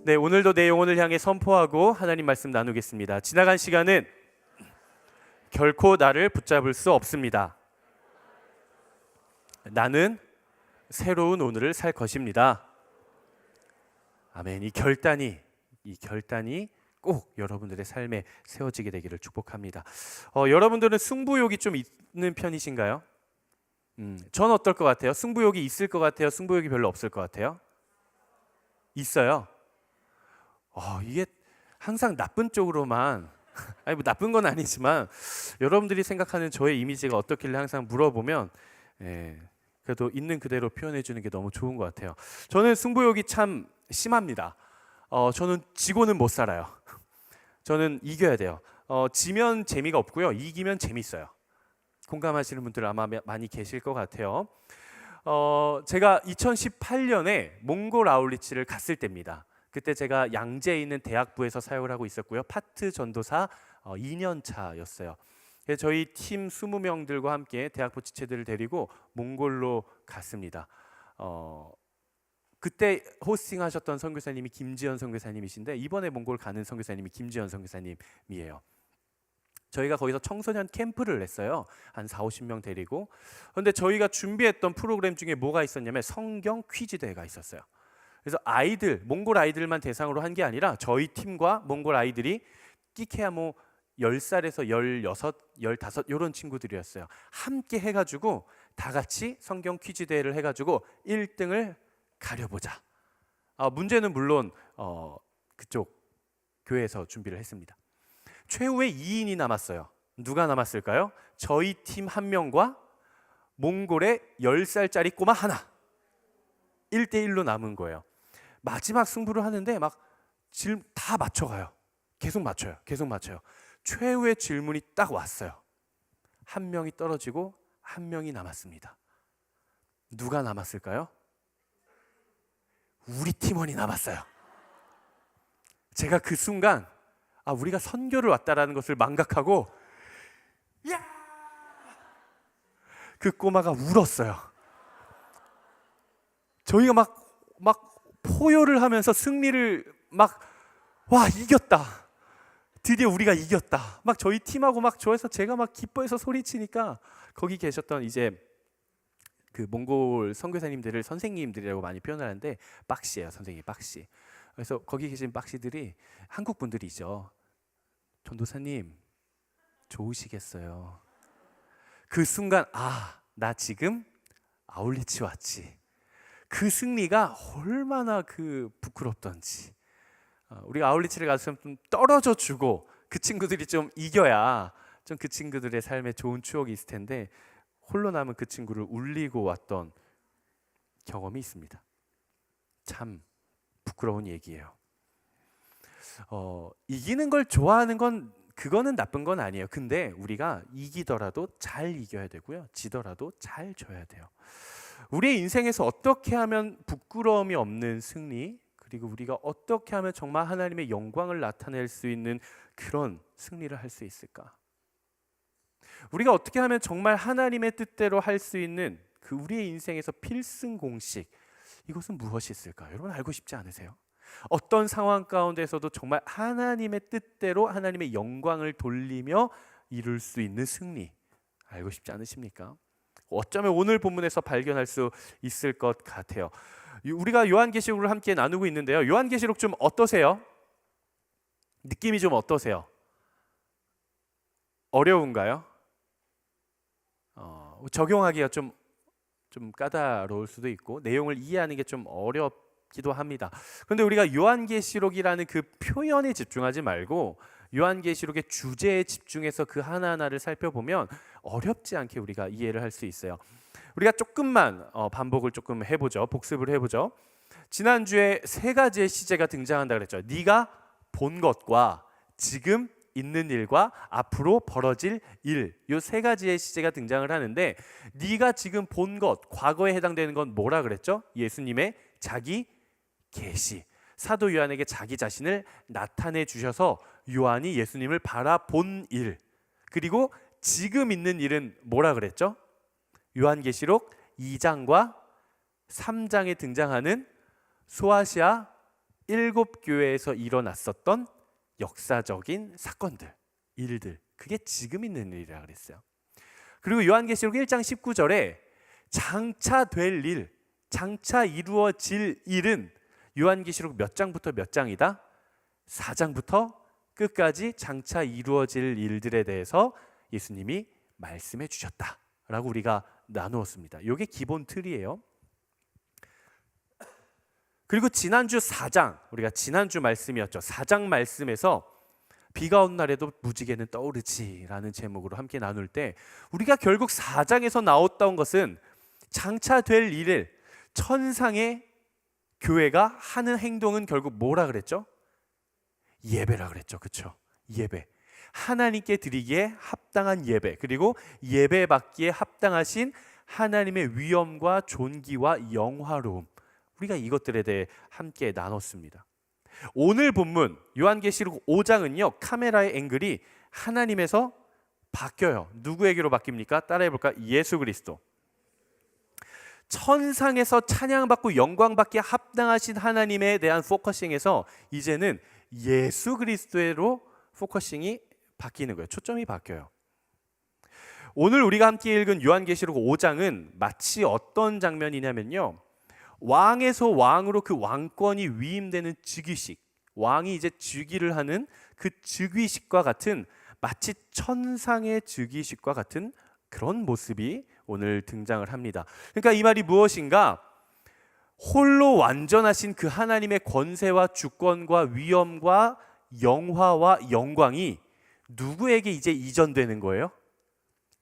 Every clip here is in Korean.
네, 오늘도 내 영혼을 향해 선포하고 하나님 말씀 나누겠습니다. 지나간 시간은 결코 나를 붙잡을 수 없습니다. 나는 새로운 오늘을 살 것입니다. 아멘. 이 결단이 꼭 여러분들의 삶에 세워지게 되기를 축복합니다. 여러분들은 승부욕이 좀 있는 편이신가요? 전 어떨 것 같아요? 승부욕이 있을 것 같아요? 승부욕이 별로 없을 것 같아요? 있어요. 이게 항상 나쁜 쪽으로만 아니 뭐 나쁜 건 아니지만 여러분들이 생각하는 저의 이미지가 어떻길래 항상 물어보면 그래도 있는 그대로 표현해 주는 게 너무 좋은 것 같아요. 저는 승부욕이 참 심합니다. 저는 지고는 못 살아요. 저는 이겨야 돼요. 지면 재미가 없고요. 이기면 재밌어요. 공감하시는 분들 아마 많이 계실 것 같아요. 제가 2018년에 몽골 아울리치를 갔을 때입니다. 그때 제가 양재에 있는 대학부에서 사역을 하고 있었고요. 파트 전도사 2년 차였어요. 저희 팀 20명들과 함께 대학부 지체들을 데리고 몽골로 갔습니다. 그때 호스팅 하셨던 선교사님이 김지연 선교사님이신데 이번에 몽골 가는 선교사님이 김지연 선교사님이에요. 저희가 거기서 청소년 캠프를 했어요. 한 40-50명 데리고. 그런데 저희가 준비했던 프로그램 중에 뭐가 있었냐면 성경 퀴즈 대회가 있었어요. 그래서 몽골 아이들만 대상으로 한 게 아니라 저희 팀과 몽골 아이들이 끼케야 뭐 10살에서 16, 15 이런 친구들이었어요. 함께 해가지고 다 같이 성경 퀴즈 대회를 해가지고 1등을 가려보자. 문제는 물론 그쪽 교회에서 준비를 했습니다. 최후에 2인이 남았어요. 누가 남았을까요? 저희 팀 1명과 몽골의 10살짜리 꼬마 하나. 1대1로 남은 거예요. 마지막 승부를 하는데 막 다 맞춰가요. 계속 맞춰요. 최후의 질문이 딱 왔어요. 한 명이 떨어지고 한 명이 남았습니다. 누가 남았을까요? 우리 팀원이 남았어요. 제가 그 순간 우리가 선교를 왔다라는 것을 망각하고 야! 그 꼬마가 울었어요. 저희가 막 포효를 하면서 승리를 이겼다. 드디어 우리가 이겼다. 막 저희 팀하고 막 좋아해서 제가 막 기뻐해서 소리치니까 거기 계셨던 이제 그 몽골 선교사님들을 선생님들이라고 많이 표현하는데 빡시예요. 선생님 빡시. 그래서 거기 계신 빡시들이 한국 분들이죠. 전도사님 좋으시겠어요. 그 순간 나 지금 아울리치 왔지. 그 승리가 얼마나 그 부끄럽던지. 우리가 아울리치를 가서 좀 떨어져 주고 그 친구들이 좀 이겨야 좀 그 친구들의 삶에 좋은 추억이 있을 텐데 홀로 남은 그 친구를 울리고 왔던 경험이 있습니다. 참 부끄러운 얘기예요. 이기는 걸 좋아하는 건 그거는 나쁜 건 아니에요. 근데 우리가 이기더라도 잘 이겨야 되고요. 지더라도 잘 져야 돼요. 우리의 인생에서 어떻게 하면 부끄러움이 없는 승리, 그리고 우리가 어떻게 하면 정말 하나님의 영광을 나타낼 수 있는 그런 승리를 할 수 있을까? 우리가 어떻게 하면 정말 하나님의 뜻대로 할 수 있는 그 우리의 인생에서 필승 공식, 이것은 무엇이 있을까? 여러분 알고 싶지 않으세요? 어떤 상황 가운데서도 정말 하나님의 뜻대로 하나님의 영광을 돌리며 이룰 수 있는 승리, 알고 싶지 않으십니까? 어쩌면 오늘 본문에서 발견할 수 있을 것 같아요. 우리가 요한계시록을 함께 나누고 있는데요. 요한계시록 좀 어떠세요? 느낌이 좀 어떠세요? 어려운가요? 적용하기가 좀 까다로울 수도 있고 내용을 이해하는 게 좀 어렵기도 합니다. 그런데 우리가 요한계시록이라는 그 표현에 집중하지 말고 요한계시록의 주제에 집중해서 그 하나하나를 살펴보면 어렵지 않게 우리가 이해를 할 수 있어요. 우리가 조금만 반복을 조금 해보죠. 복습을 해보죠. 지난주에 3가지의 시제가 등장한다 그랬죠. 네가 본 것과 지금 있는 일과 앞으로 벌어질 일, 이 3가지의 시제가 등장을 하는데 네가 지금 본 것, 과거에 해당되는 건 뭐라 그랬죠? 예수님의 자기 계시. 사도 요한에게 자기 자신을 나타내 주셔서 요한이 예수님을 바라본 일, 그리고 지금 있는 일은 뭐라 그랬죠? 요한계시록 2장과 3장에 등장하는 소아시아 일곱 교회에서 일어났었던 역사적인 사건들, 일들, 그게 지금 있는 일이라 그랬어요. 그리고 요한계시록 1장 19절에 장차 될 일, 장차 이루어질 일은 요한계시록 몇 장부터 몇 장이다? 4장부터 끝까지 장차 이루어질 일들에 대해서 예수님이 말씀해 주셨다라고 우리가 나누었습니다. 이게 기본 틀이에요. 그리고 지난주 4장, 우리가 지난주 말씀이었죠. 4장 말씀에서 비가 온 날에도 무지개는 떠오르지 라는 제목으로 함께 나눌 때 우리가 결국 4장에서 나왔던 것은 장차 될 일을 천상의 교회가 하는 행동은 결국 뭐라 그랬죠? 예배라 그랬죠. 그렇죠? 예배. 하나님께 드리기에 합당한 예배, 그리고 예배 받기에 합당하신 하나님의 위엄과 존귀와 영화로움, 우리가 이것들에 대해 함께 나눴습니다. 오늘 본문 요한계시록 5장은요 카메라의 앵글이 하나님에서 바뀌어요. 누구에게로 바뀝니까? 따라해볼까? 예수 그리스도. 천상에서 찬양받고 영광받기에 합당하신 하나님에 대한 포커싱에서 이제는 예수 그리스도로 포커싱이 바뀌는 거예요. 초점이 바뀌어요. 오늘 우리가 함께 읽은 요한계시록 5장은 마치 어떤 장면이냐면요, 왕에서 왕으로 그 왕권이 위임되는 즉위식, 왕이 이제 즉위를 하는 그 즉위식과 같은, 마치 천상의 즉위식과 같은 그런 모습이 오늘 등장을 합니다. 그러니까 이 말이 무엇인가? 홀로 완전하신 그 하나님의 권세와 주권과 위엄과 영화와 영광이 누구에게 이제 이전되는 거예요?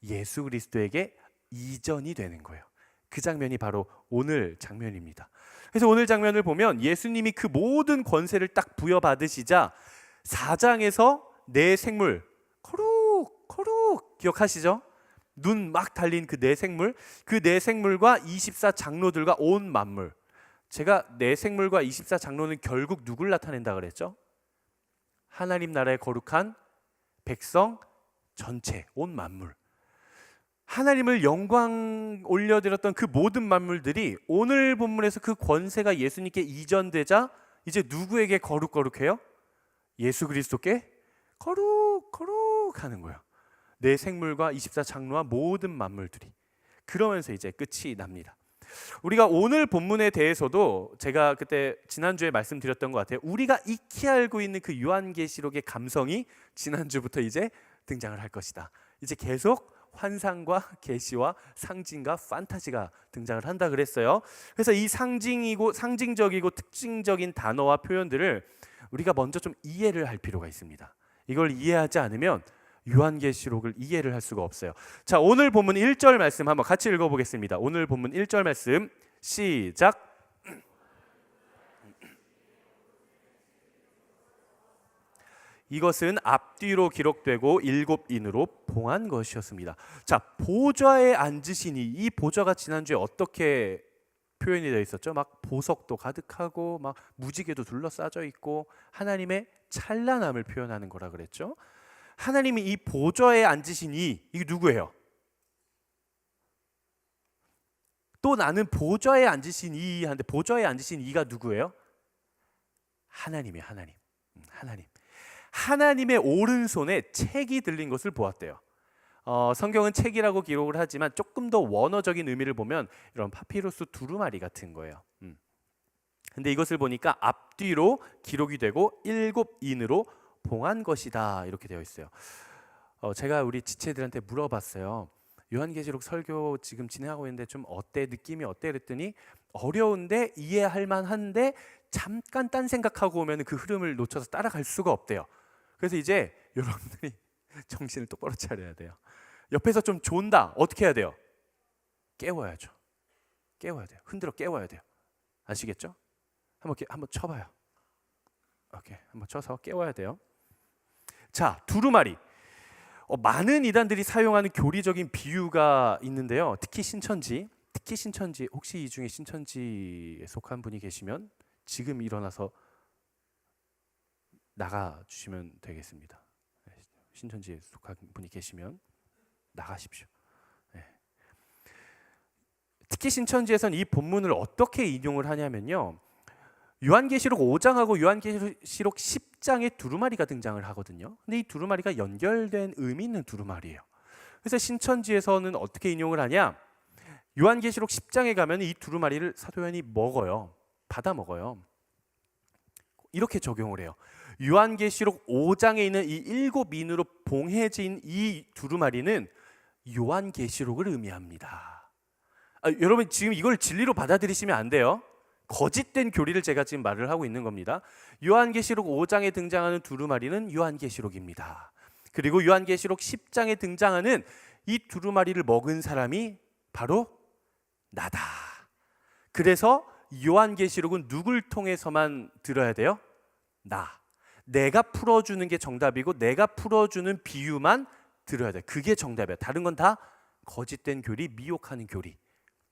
예수 그리스도에게 이전이 되는 거예요. 그 장면이 바로 오늘 장면입니다. 그래서 오늘 장면을 보면 예수님이 그 모든 권세를 딱 부여받으시자 4장에서 네 생물, 거룩 기억하시죠? 눈 막 달린 그 네 생물, 그 네 생물과 24장로들과 온 만물. 제가 네 생물과 24장로는 결국 누굴 나타낸다 그랬죠? 하나님 나라의 거룩한 백성 전체, 온 만물. 하나님을 영광 올려드렸던 그 모든 만물들이 오늘 본문에서 그 권세가 예수님께 이전되자 이제 누구에게 거룩해요? 예수 그리스도께 거룩 하는 거예요. 내 생물과 24장로와 모든 만물들이. 그러면서 이제 끝이 납니다. 우리가 오늘 본문에 대해서도 제가 그때 지난주에 말씀드렸던 것 같아요. 우리가 익히 알고 있는 그 요한계시록의 감성이 지난주부터 이제 등장을 할 것이다. 이제 계속 환상과 계시와 상징과 판타지가 등장을 한다 그랬어요. 그래서 이 상징적이고 특징적인 단어와 표현들을 우리가 먼저 좀 이해를 할 필요가 있습니다. 이걸 이해하지 않으면 요한계시록을 이해를 할 수가 없어요. 자, 오늘 본문 1절 말씀 한번 같이 읽어보겠습니다. 오늘 본문 1절 말씀 시작. 이것은 앞뒤로 기록되고 7인으로 봉한 것이었습니다. 자, 보좌에 앉으시니, 이 보좌가 지난주에 어떻게 표현이 되어 있었죠? 막 보석도 가득하고 막 무지개도 둘러싸져 있고 하나님의 찬란함을 표현하는 거라 그랬죠. 하나님이 이 보좌에 앉으시니, 이게 누구예요? 또 나는 보좌에 앉으신 이 한데, 보좌에 앉으신 이가 누구예요? 하나님이에요. 하나님. 하나님의 오른손에 책이 들린 것을 보았대요. 성경은 책이라고 기록을 하지만 조금 더 원어적인 의미를 보면 이런 파피루스 두루마리 같은 거예요. 근데 이것을 보니까 앞뒤로 기록이 되고 7인으로 봉한 것이다, 이렇게 되어 있어요. 제가 우리 지체들한테 물어봤어요. 요한계시록 설교 지금 진행하고 있는데 좀 어때? 느낌이 어때? 그랬더니 어려운데 이해할 만한데 잠깐 딴 생각하고 오면 그 흐름을 놓쳐서 따라갈 수가 없대요. 그래서 이제 여러분들이 정신을 똑바로 차려야 돼요. 옆에서 좀 존다. 어떻게 해야 돼요? 깨워야죠. 깨워야 돼요. 흔들어 깨워야 돼요. 아시겠죠? 한번 쳐봐요. 오케이, 한번 쳐서 깨워야 돼요. 자, 두루마리. 많은 이단들이 사용하는 교리적인 비유가 있는데요. 특히 신천지, 혹시 이 중에 신천지에 속한 분이 계시면 지금 일어나서 나가주시면 되겠습니다. 신천지에 속한 분이 계시면 나가십시오. 네. 특히 신천지에서는 이 본문을 어떻게 인용을 하냐면요, 요한계시록 5장하고 요한계시록 10장에 두루마리가 등장을 하거든요. 근데 이 두루마리가 연결된 의미 있는 두루마리예요. 그래서 신천지에서는 어떻게 인용을 하냐? 요한계시록 10장에 가면 이 두루마리를 사도 요한이 먹어요. 받아 먹어요. 이렇게 적용을 해요. 요한계시록 5장에 있는 이 7인으로 봉해진 이 두루마리는 요한계시록을 의미합니다. 여러분 지금 이걸 진리로 받아들이시면 안 돼요. 거짓된 교리를 제가 지금 말을 하고 있는 겁니다. 요한계시록 5장에 등장하는 두루마리는 요한계시록입니다. 그리고 요한계시록 10장에 등장하는 이 두루마리를 먹은 사람이 바로 나다. 그래서 요한계시록은 누굴 통해서만 들어야 돼요? 나. 내가 풀어주는 게 정답이고 내가 풀어주는 비유만 들어야 돼. 그게 정답이야. 다른 건 다 거짓된 교리, 미혹하는 교리.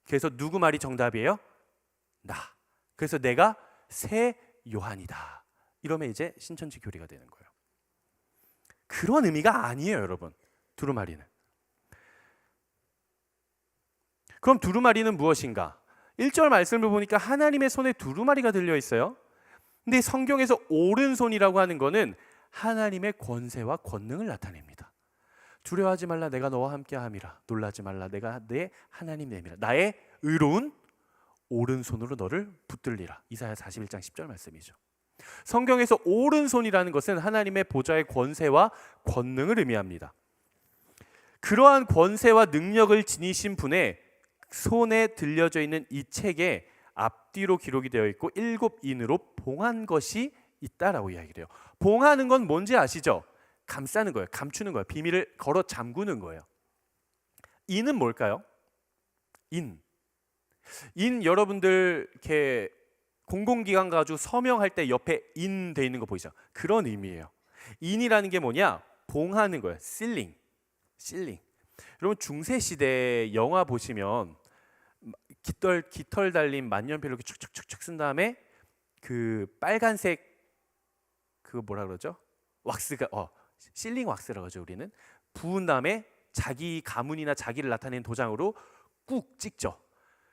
그래서 누구 말이 정답이에요? 나. 그래서 내가 새 요한이다. 이러면 이제 신천지 교리가 되는 거예요. 그런 의미가 아니에요, 여러분. 두루마리는. 그럼 두루마리는 무엇인가? 1절 말씀을 보니까 하나님의 손에 두루마리가 들려 있어요. 근데 성경에서 오른손이라고 하는 거는 하나님의 권세와 권능을 나타냅니다. 두려워하지 말라, 내가 너와 함께 함이라. 놀라지 말라, 내가 내 하나님 됨이라. 나의 의로운 오른손으로 너를 붙들리라. 이사야 41장 10절 말씀이죠. 성경에서 오른손이라는 것은 하나님의 보좌의 권세와 권능을 의미합니다. 그러한 권세와 능력을 지니신 분의 손에 들려져 있는 이 책에 앞뒤로 기록이 되어 있고 7인으로 봉한 것이 있다라고 이야기를 해요. 봉하는 건 뭔지 아시죠? 감싸는 거예요. 감추는 거예요. 비밀을 걸어 잠그는 거예요. 인은 뭘까요? 인 여러분들 이렇게 공공기관 가지고 서명할 때 옆에 인 돼 있는 거 보이죠? 그런 의미예요. 인이라는 게 뭐냐? 봉하는 거예요. 실링. 여러분 중세 시대 영화 보시면 깃털 달린 만년필 이렇게 축축축축 쓴 다음에 그 빨간색 그 뭐라 그러죠? 왁스가 실링 왁스라고 하죠. 우리는 부은 다음에 자기 가문이나 자기를 나타내는 도장으로 꾹 찍죠.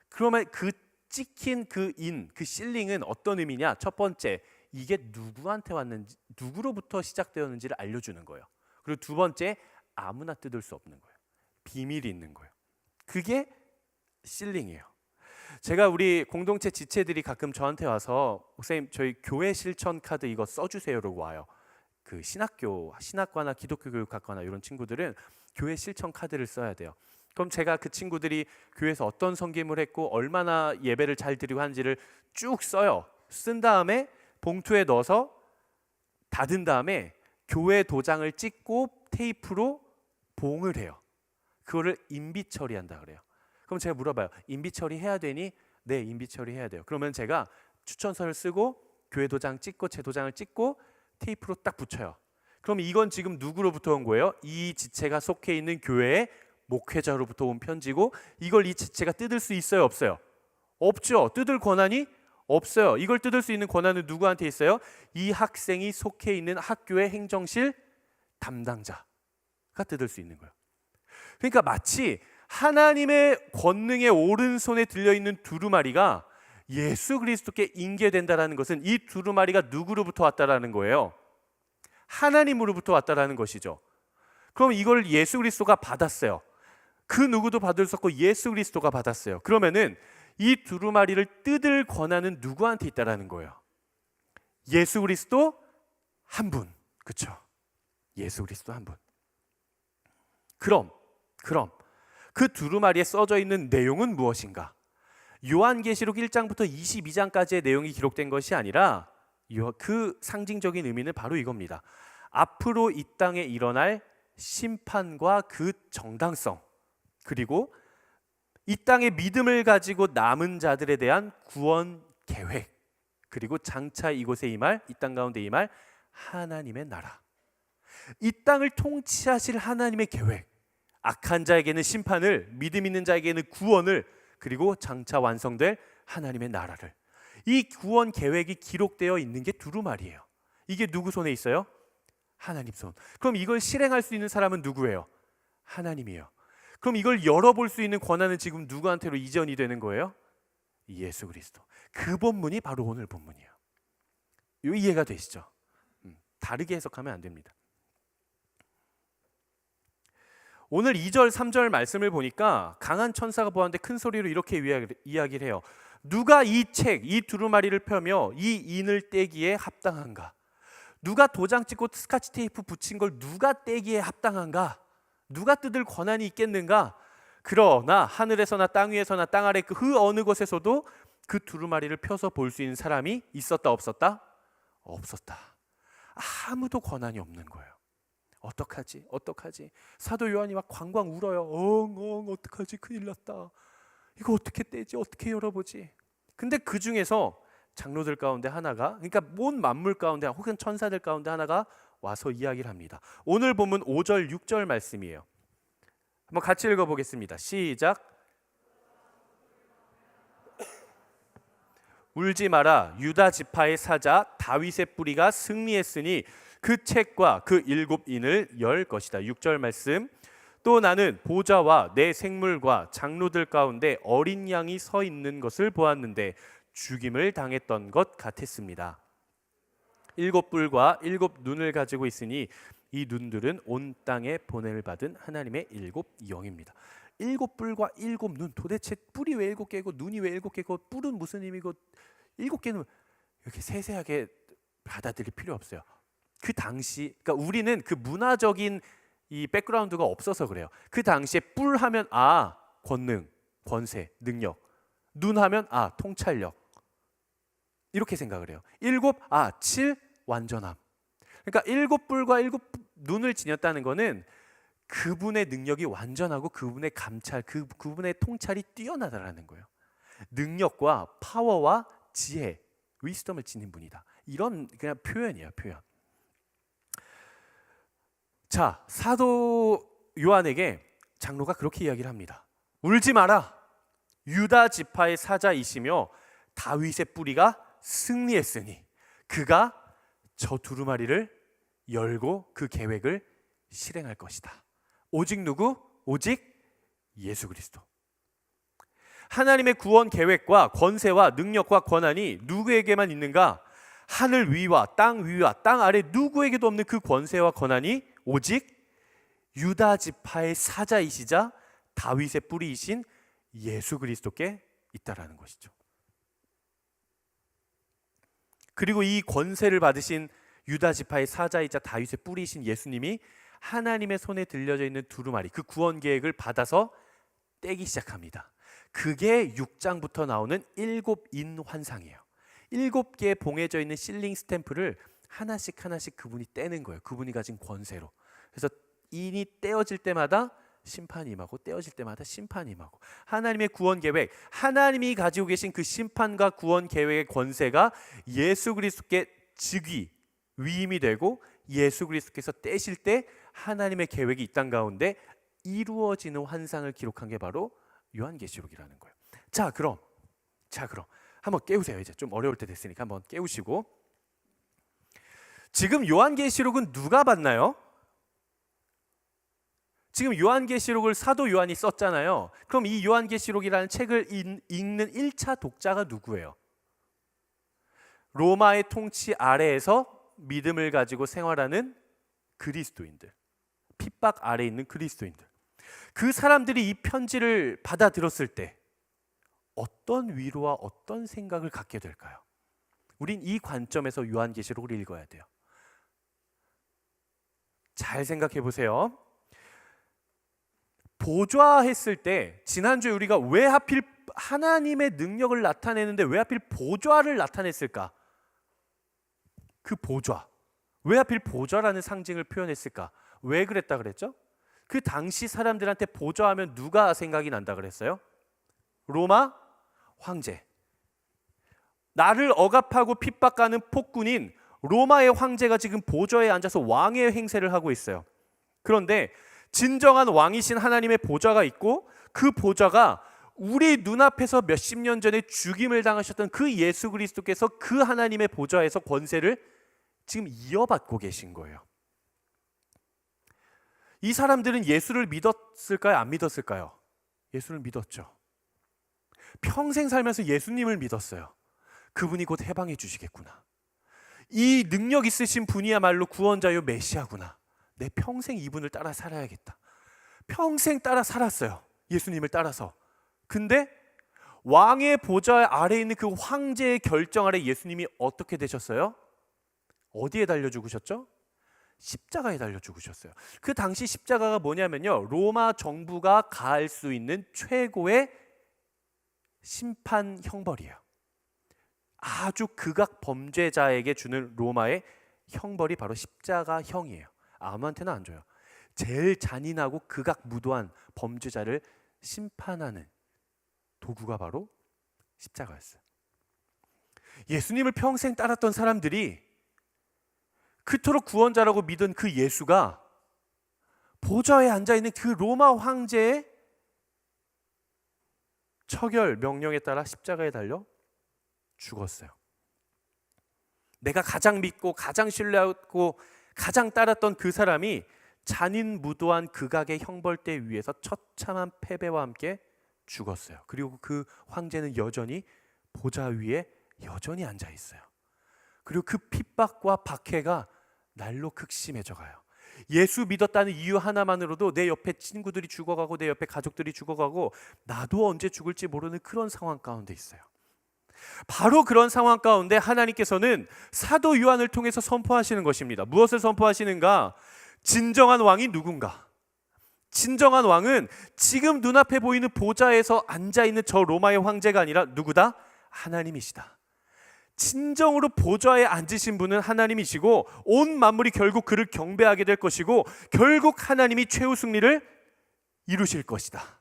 그러면 그 찍힌 그 실링은 어떤 의미냐? 첫 번째, 이게 누구한테 왔는지, 누구로부터 시작되었는지를 알려주는 거예요. 그리고 두 번째, 아무나 뜯을 수 없는 거예요. 비밀이 있는 거예요. 그게 실링이에요. 제가 우리 공동체 지체들이 가끔 저한테 와서 목사님 저희 교회 실천 카드 이거 써주세요라고 와요. 그 신학과나 기독교 교육학과나 이런 친구들은 교회 실천 카드를 써야 돼요. 그럼 제가 그 친구들이 교회에서 어떤 섬김을 했고 얼마나 예배를 잘 드리고 하는지를 쭉 써요. 쓴 다음에 봉투에 넣어서 닫은 다음에 교회 도장을 찍고 테이프로 봉을 해요. 그거를 인비 처리한다 그래요. 그럼 제가 물어봐요. 인비 처리해야 되니? 네, 인비 처리해야 돼요. 그러면 제가 추천서를 쓰고 교회 도장 찍고 제 도장을 찍고 테이프로 딱 붙여요. 그럼 이건 지금 누구로부터 온 거예요? 이 지체가 속해 있는 교회의 목회자로부터 온 편지고, 이걸 이 지체가 뜯을 수 있어요, 없어요? 없죠. 뜯을 권한이 없어요. 이걸 뜯을 수 있는 권한은 누구한테 있어요? 이 학생이 속해 있는 학교의 행정실 담당자가 뜯을 수 있는 거예요. 그러니까 마치 하나님의 권능의 오른손에 들려있는 두루마리가 예수 그리스도께 인계된다라는 것은 이 두루마리가 누구로부터 왔다라는 거예요? 하나님으로부터 왔다라는 것이죠. 그럼 이걸 예수 그리스도가 받았어요. 그 누구도 받을 수 없고 예수 그리스도가 받았어요. 그러면은 이 두루마리를 뜯을 권한은 누구한테 있다라는 거예요? 예수 그리스도 한 분. 그렇죠? 예수 그리스도 한 분. 그럼 그 두루마리에 써져 있는 내용은 무엇인가? 요한계시록 1장부터 22장까지의 내용이 기록된 것이 아니라 그 상징적인 의미는 바로 이겁니다. 앞으로 이 땅에 일어날 심판과 그 정당성, 그리고 이 땅의 믿음을 가지고 남은 자들에 대한 구원 계획, 그리고 장차 이곳에 임할, 이 땅 가운데 임할 하나님의 나라, 이 땅을 통치하실 하나님의 계획, 악한 자에게는 심판을, 믿음 있는 자에게는 구원을, 그리고 장차 완성될 하나님의 나라를, 이 구원 계획이 기록되어 있는 게 두루마리예요. 이게 누구 손에 있어요? 하나님 손. 그럼 이걸 실행할 수 있는 사람은 누구예요? 하나님이에요. 그럼 이걸 열어볼 수 있는 권한은 지금 누구한테로 이전이 되는 거예요? 예수 그리스도. 그 본문이 바로 오늘 본문이에요. 요 이해가 되시죠? 다르게 해석하면 안 됩니다. 오늘 2절 3절 말씀을 보니까 강한 천사가 보았는데 큰 소리로 이렇게 이야기를 해요. 누가 이 책, 이 두루마리를 펴며 이 인을 떼기에 합당한가? 누가 도장 찍고 스카치 테이프 붙인 걸 누가 떼기에 합당한가? 누가 뜯을 권한이 있겠는가? 그러나 하늘에서나 땅 위에서나 땅 아래 그 어느 곳에서도 그 두루마리를 펴서 볼 수 있는 사람이 있었다 없었다? 없었다. 아무도 권한이 없는 거예요. 어떡하지? 어떡하지? 사도 요한이 막 광광 울어요. 엉엉 어떡하지? 큰일 났다. 이거 어떻게 떼지? 어떻게 열어보지? 근데 그 중에서 장로들 가운데 하나가, 그러니까 온 만물 가운데 혹은 천사들 가운데 하나가 와서 이야기를 합니다. 오늘 본문 5절 6절 말씀이에요. 한번 같이 읽어보겠습니다. 시작. 울지 마라. 유다 지파의 사자 다윗의 뿌리가 승리했으니 그 책과 그 7인을 열 것이다. 6절 말씀. 또 나는 보좌와 내 생물과 장로들 가운데 어린 양이 서 있는 것을 보았는데 죽임을 당했던 것 같았습니다. 7뿔과 7눈을 가지고 있으니 이 눈들은 온 땅에 보냄을 받은 하나님의 7영입니다. 7뿔과 7눈, 도대체 뿔이 왜 7개고 눈이 왜 7개고 뿔은 무슨 의미고 7개는 이렇게 세세하게 받아들일 필요 없어요. 그 당시, 그러니까 우리는 그 문화적인 이 백그라운드가 없어서 그래요. 그 당시에 뿔 하면 권능, 권세, 능력, 눈 하면 통찰력, 이렇게 생각을 해요. 7, 완전함. 그러니까 7뿔과 7눈을 지녔다는 것은 그분의 능력이 완전하고 그분의 감찰, 그분의 통찰이 뛰어나다라는 거예요. 능력과 파워와 지혜, 위스덤을 지닌 분이다. 이런 그냥 표현이에요, 표현. 자, 사도 요한에게 장로가 그렇게 이야기를 합니다. 울지 마라. 유다 지파의 사자이시며 다윗의 뿌리가 승리했으니 그가 저 두루마리를 열고 그 계획을 실행할 것이다. 오직 누구? 오직 예수 그리스도. 하나님의 구원 계획과 권세와 능력과 권한이 누구에게만 있는가? 하늘 위와 땅 아래 누구에게도 없는 그 권세와 권한이 오직 유다 지파의 사자이시자 다윗의 뿌리이신 예수 그리스도께 있다라는 것이죠. 그리고 이 권세를 받으신 유다 지파의 사자이자 다윗의 뿌리이신 예수님이 하나님의 손에 들려져 있는 두루마리, 그 구원 계획을 받아서 떼기 시작합니다. 그게 6장부터 나오는 7인 환상이에요. 7개의 봉해져 있는 실링 스탬프를 하나씩 그분이 떼는 거예요. 그분이 가진 권세로. 그래서 인이 떼어질 때마다 심판이 임하고 떼어질 때마다 심판이 임하고, 하나님의 구원 계획, 하나님이 가지고 계신 그 심판과 구원 계획의 권세가 예수 그리스도께 즉위, 위임이 되고 예수 그리스도께서 떼실 때 하나님의 계획이 이 땅 가운데 이루어지는 환상을 기록한 게 바로 요한계시록이라는 거예요. 자 그럼 한번 깨우세요. 이제 좀 어려울 때 됐으니까 한번 깨우시고, 지금 요한계시록은 누가 봤나요? 지금 요한계시록을 사도 요한이 썼잖아요. 그럼 이 요한계시록이라는 책을 읽는 1차 독자가 누구예요? 로마의 통치 아래에서 믿음을 가지고 생활하는 그리스도인들, 핍박 아래에 있는 그리스도인들. 그 사람들이 이 편지를 받아들었을 때 어떤 위로와 어떤 생각을 갖게 될까요? 우린 이 관점에서 요한계시록을 읽어야 돼요. 잘 생각해 보세요. 보좌했을 때, 지난주에 우리가 왜 하필 하나님의 능력을 나타내는데 왜 하필 보좌를 나타냈을까? 그 보좌, 왜 하필 보좌라는 상징을 표현했을까? 왜 그랬다 그랬죠? 그 당시 사람들한테 보좌하면 누가 생각이 난다 그랬어요? 로마 황제. 나를 억압하고 핍박하는 폭군인 로마의 황제가 지금 보좌에 앉아서 왕의 행세를 하고 있어요. 그런데 진정한 왕이신 하나님의 보좌가 있고, 그 보좌가 우리 눈앞에서 몇십 년 전에 죽임을 당하셨던 그 예수 그리스도께서 그 하나님의 보좌에서 권세를 지금 이어받고 계신 거예요. 이 사람들은 예수를 믿었을까요? 안 믿었을까요? 예수를 믿었죠. 평생 살면서 예수님을 믿었어요. 그분이 곧 해방해 주시겠구나. 이 능력 있으신 분이야말로 구원자요 메시아구나. 내 평생 이분을 따라 살아야겠다. 평생 따라 살았어요. 예수님을 따라서. 근데 왕의 보좌 아래에 있는 그 황제의 결정 아래 예수님이 어떻게 되셨어요? 어디에 달려 죽으셨죠? 십자가에 달려 죽으셨어요. 그 당시 십자가가 뭐냐면요, 로마 정부가 가할 수 있는 최고의 심판 형벌이에요. 아주 극악 범죄자에게 주는 로마의 형벌이 바로 십자가형이에요. 아무한테나 안 줘요. 제일 잔인하고 극악 무도한 범죄자를 심판하는 도구가 바로 십자가였어요. 예수님을 평생 따랐던 사람들이 그토록 구원자라고 믿은 그 예수가 보좌에 앉아있는 그 로마 황제의 처결 명령에 따라 십자가에 달려 죽었어요. 내가 가장 믿고 가장 신뢰하고 가장 따랐던 그 사람이 잔인무도한 극악의 형벌대 위에서 처참한 패배와 함께 죽었어요. 그리고 그 황제는 여전히 보좌 위에 여전히 앉아 있어요. 그리고 그 핍박과 박해가 날로 극심해져 가요. 예수 믿었다는 이유 하나만으로도 내 옆에 친구들이 죽어가고 내 옆에 가족들이 죽어가고 나도 언제 죽을지 모르는 그런 상황 가운데 있어요. 바로 그런 상황 가운데 하나님께서는 사도 요한을 통해서 선포하시는 것입니다. 무엇을 선포하시는가? 진정한 왕이 누군가? 진정한 왕은 지금 눈앞에 보이는 보좌에서 앉아있는 저 로마의 황제가 아니라 누구다? 하나님이시다. 진정으로 보좌에 앉으신 분은 하나님이시고 온 만물이 결국 그를 경배하게 될 것이고 결국 하나님이 최후 승리를 이루실 것이다.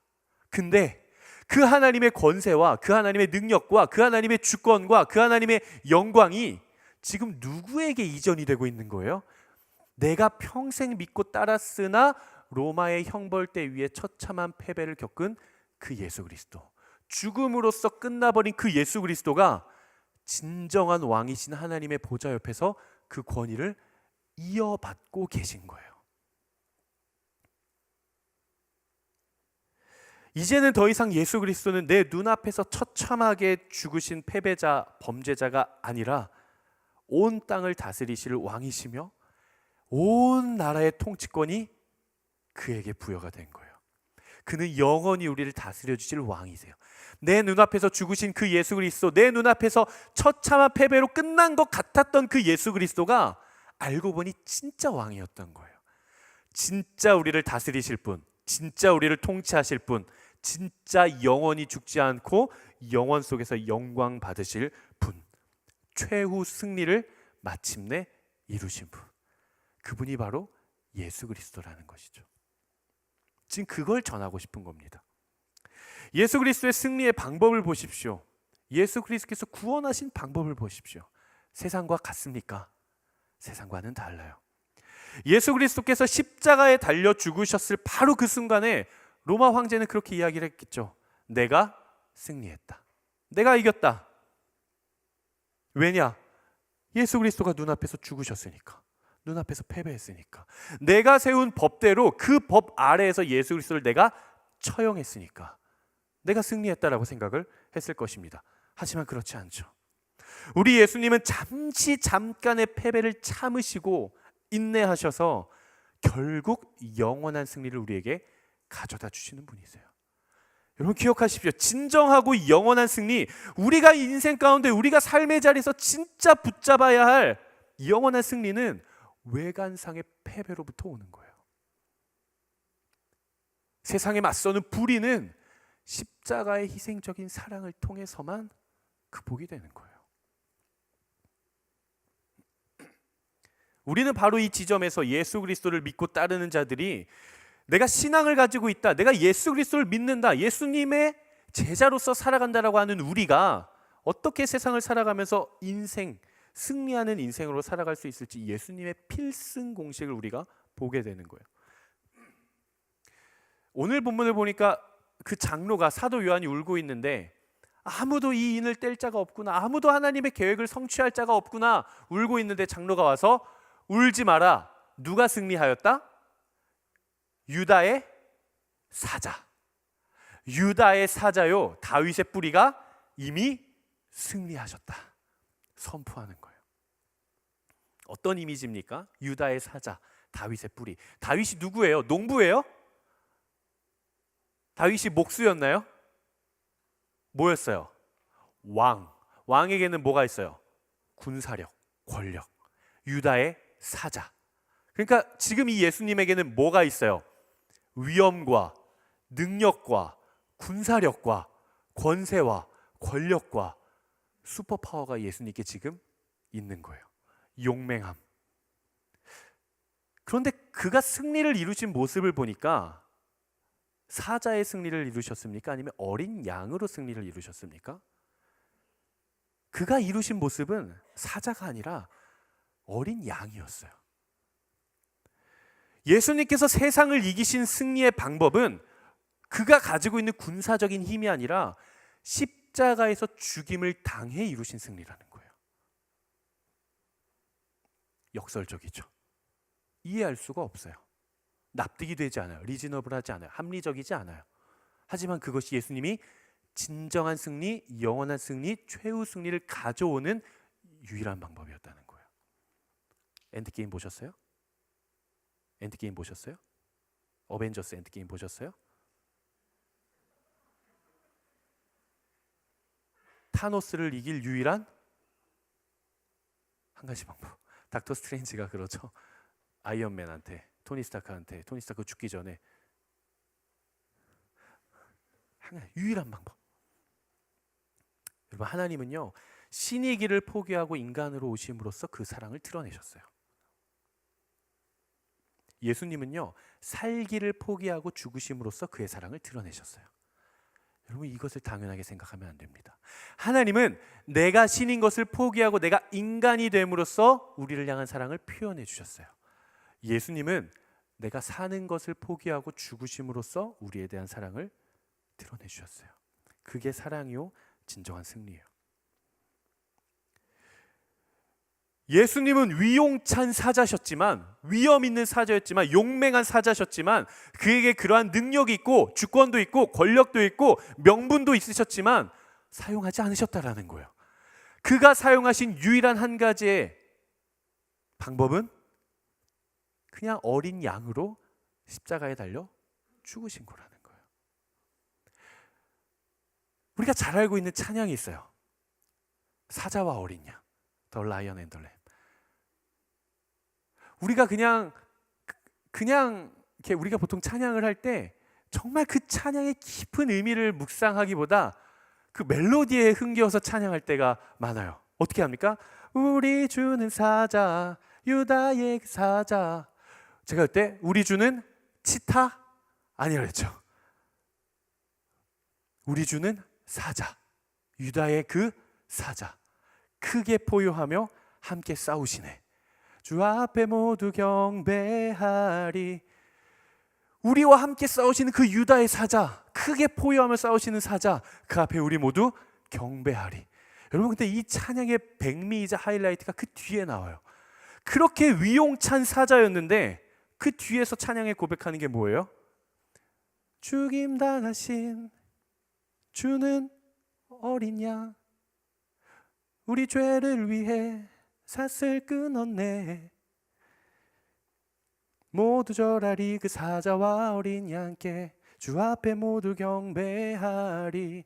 근데 그 하나님의 권세와 그 하나님의 능력과 그 하나님의 주권과 그 하나님의 영광이 지금 누구에게 이전이 되고 있는 거예요? 내가 평생 믿고 따랐으나 로마의 형벌대 위에 처참한 패배를 겪은 그 예수 그리스도, 죽음으로써 끝나버린 그 예수 그리스도가 진정한 왕이신 하나님의 보좌 옆에서 그 권위를 이어받고 계신 거예요. 이제는 더 이상 예수 그리스도는 내 눈앞에서 처참하게 죽으신 패배자, 범죄자가 아니라 온 땅을 다스리실 왕이시며 온 나라의 통치권이 그에게 부여가 된 거예요. 그는 영원히 우리를 다스려 주실 왕이세요. 내 눈앞에서 죽으신 그 예수 그리스도, 내 눈앞에서 처참한 패배로 끝난 것 같았던 그 예수 그리스도가 알고 보니 진짜 왕이었던 거예요. 진짜 우리를 다스리실 분, 진짜 우리를 통치하실 분, 진짜 영원히 죽지 않고 영원 속에서 영광 받으실 분, 최후 승리를 마침내 이루신 분, 그분이 바로 예수 그리스도라는 것이죠. 지금 그걸 전하고 싶은 겁니다. 예수 그리스도의 승리의 방법을 보십시오. 예수 그리스도께서 구원하신 방법을 보십시오. 세상과 같습니까? 세상과는 달라요. 예수 그리스도께서 십자가에 달려 죽으셨을 바로 그 순간에 로마 황제는 그렇게 이야기를 했겠죠. 내가 승리했다. 내가 이겼다. 왜냐? 예수 그리스도가 눈앞에서 죽으셨으니까. 눈앞에서 패배했으니까. 내가 세운 법대로 그 법 아래에서 예수 그리스도를 내가 처형했으니까 내가 승리했다라고 생각을 했을 것입니다. 하지만 그렇지 않죠. 우리 예수님은 잠깐의 패배를 참으시고 인내하셔서 결국 영원한 승리를 우리에게 가져다 주시는 분이세요. 여러분 기억하십시오. 진정하고 영원한 승리, 우리가 인생 가운데 우리가 삶의 자리에서 진짜 붙잡아야 할 영원한 승리는 외관상의 패배로부터 오는 거예요. 세상에 맞서는 불의는 십자가의 희생적인 사랑을 통해서만 극복이 되는 거예요. 우리는 바로 이 지점에서 예수 그리스도를 믿고 따르는 자들이 내가 신앙을 가지고 있다, 내가 예수 그리스도를 믿는다, 예수님의 제자로서 살아간다라고 하는 우리가 어떻게 세상을 살아가면서 승리하는 인생으로 살아갈 수 있을지 예수님의 필승 공식을 우리가 보게 되는 거예요. 오늘 본문을 보니까 그 장로가 사도 요한이 울고 있는데 아무도 이 인을 뗄 자가 없구나, 아무도 하나님의 계획을 성취할 자가 없구나 울고 있는데 장로가 와서 울지 마라. 누가 승리하였다? 유다의 사자. 유다의 사자요, 다윗의 뿌리가 이미 승리하셨다 선포하는 거예요. 어떤 이미지입니까? 유다의 사자, 다윗의 뿌리. 다윗이 누구예요? 농부예요? 다윗이 목수였나요? 뭐였어요? 왕. 왕에게는 뭐가 있어요? 군사력, 권력. 유다의 사자. 그러니까 지금 이 예수님에게는 뭐가 있어요? 위엄과 능력과 군사력과 권세와 권력과 슈퍼파워가 예수님께 지금 있는 거예요. 용맹함. 그런데 그가 승리를 이루신 모습을 보니까 사자의 승리를 이루셨습니까? 아니면 어린 양으로 승리를 이루셨습니까? 그가 이루신 모습은 사자가 아니라 어린 양이었어요. 예수님께서 세상을 이기신 승리의 방법은 그가 가지고 있는 군사적인 힘이 아니라 십자가에서 죽임을 당해 이루신 승리라는 거예요. 역설적이죠. 이해할 수가 없어요. 납득이 되지 않아요. 리즈너블하지 않아요. 합리적이지 않아요. 하지만 그것이 예수님이 진정한 승리, 영원한 승리, 최후 승리를 가져오는 유일한 방법이었다는 거예요. 엔드게임 보셨어요? 엔드게임 보셨어요? 어벤져스 엔드게임 보셨어요? 타노스를 이길 유일한 한 가지 방법. 닥터 스트레인지가 그러죠. 아이언맨한테, 토니 스타크한테, 토니 스타크 죽기 전에 유일한 방법. 여러분, 하나님은요 신의 길을 포기하고 인간으로 오심으로써 그 사랑을 드러내셨어요. 예수님은요 살기를 포기하고 죽으심으로써 그의 사랑을 드러내셨어요. 여러분, 이것을 당연하게 생각하면 안 됩니다. 하나님은 내가 신인 것을 포기하고 내가 인간이 됨으로써 우리를 향한 사랑을 표현해 주셨어요. 예수님은 내가 사는 것을 포기하고 죽으심으로써 우리에 대한 사랑을 드러내 주셨어요. 그게 사랑이요 진정한 승리예요. 예수님은 위용찬 사자셨지만, 위엄 있는 사자였지만, 용맹한 사자셨지만, 그에게 그러한 능력이 있고 주권도 있고 권력도 있고 명분도 있으셨지만 사용하지 않으셨다라는 거예요. 그가 사용하신 유일한 한 가지의 방법은 그냥 어린 양으로 십자가에 달려 죽으신 거라는 거예요. 우리가 잘 알고 있는 찬양이 있어요. 사자와 어린 양, The Lion and the Lamb. 우리가 그냥 이렇게 우리가 보통 찬양을 할 때 정말 그 찬양의 깊은 의미를 묵상하기보다 그 멜로디에 흥겨워서 찬양할 때가 많아요. 어떻게 합니까? 우리 주는 사자, 유다의 사자. 제가 그때 우리 주는 치타 아니라 그랬죠. 우리 주는 사자, 유다의 그 사자, 크게 포효하며 함께 싸우시네. 주 앞에 모두 경배하리. 우리와 함께 싸우시는 그 유다의 사자, 크게 포효하며 싸우시는 사자, 그 앞에 우리 모두 경배하리. 여러분, 근데 이 찬양의 백미이자 하이라이트가 그 뒤에 나와요. 그렇게 위용찬 사자였는데 그 뒤에서 찬양에 고백하는 게 뭐예요? 죽임당하신 주는 어린 양, 우리 죄를 위해 삿을 끊었네. 모두 절하리 그 사자와 어린 양께 주 앞에 모두 경배하리.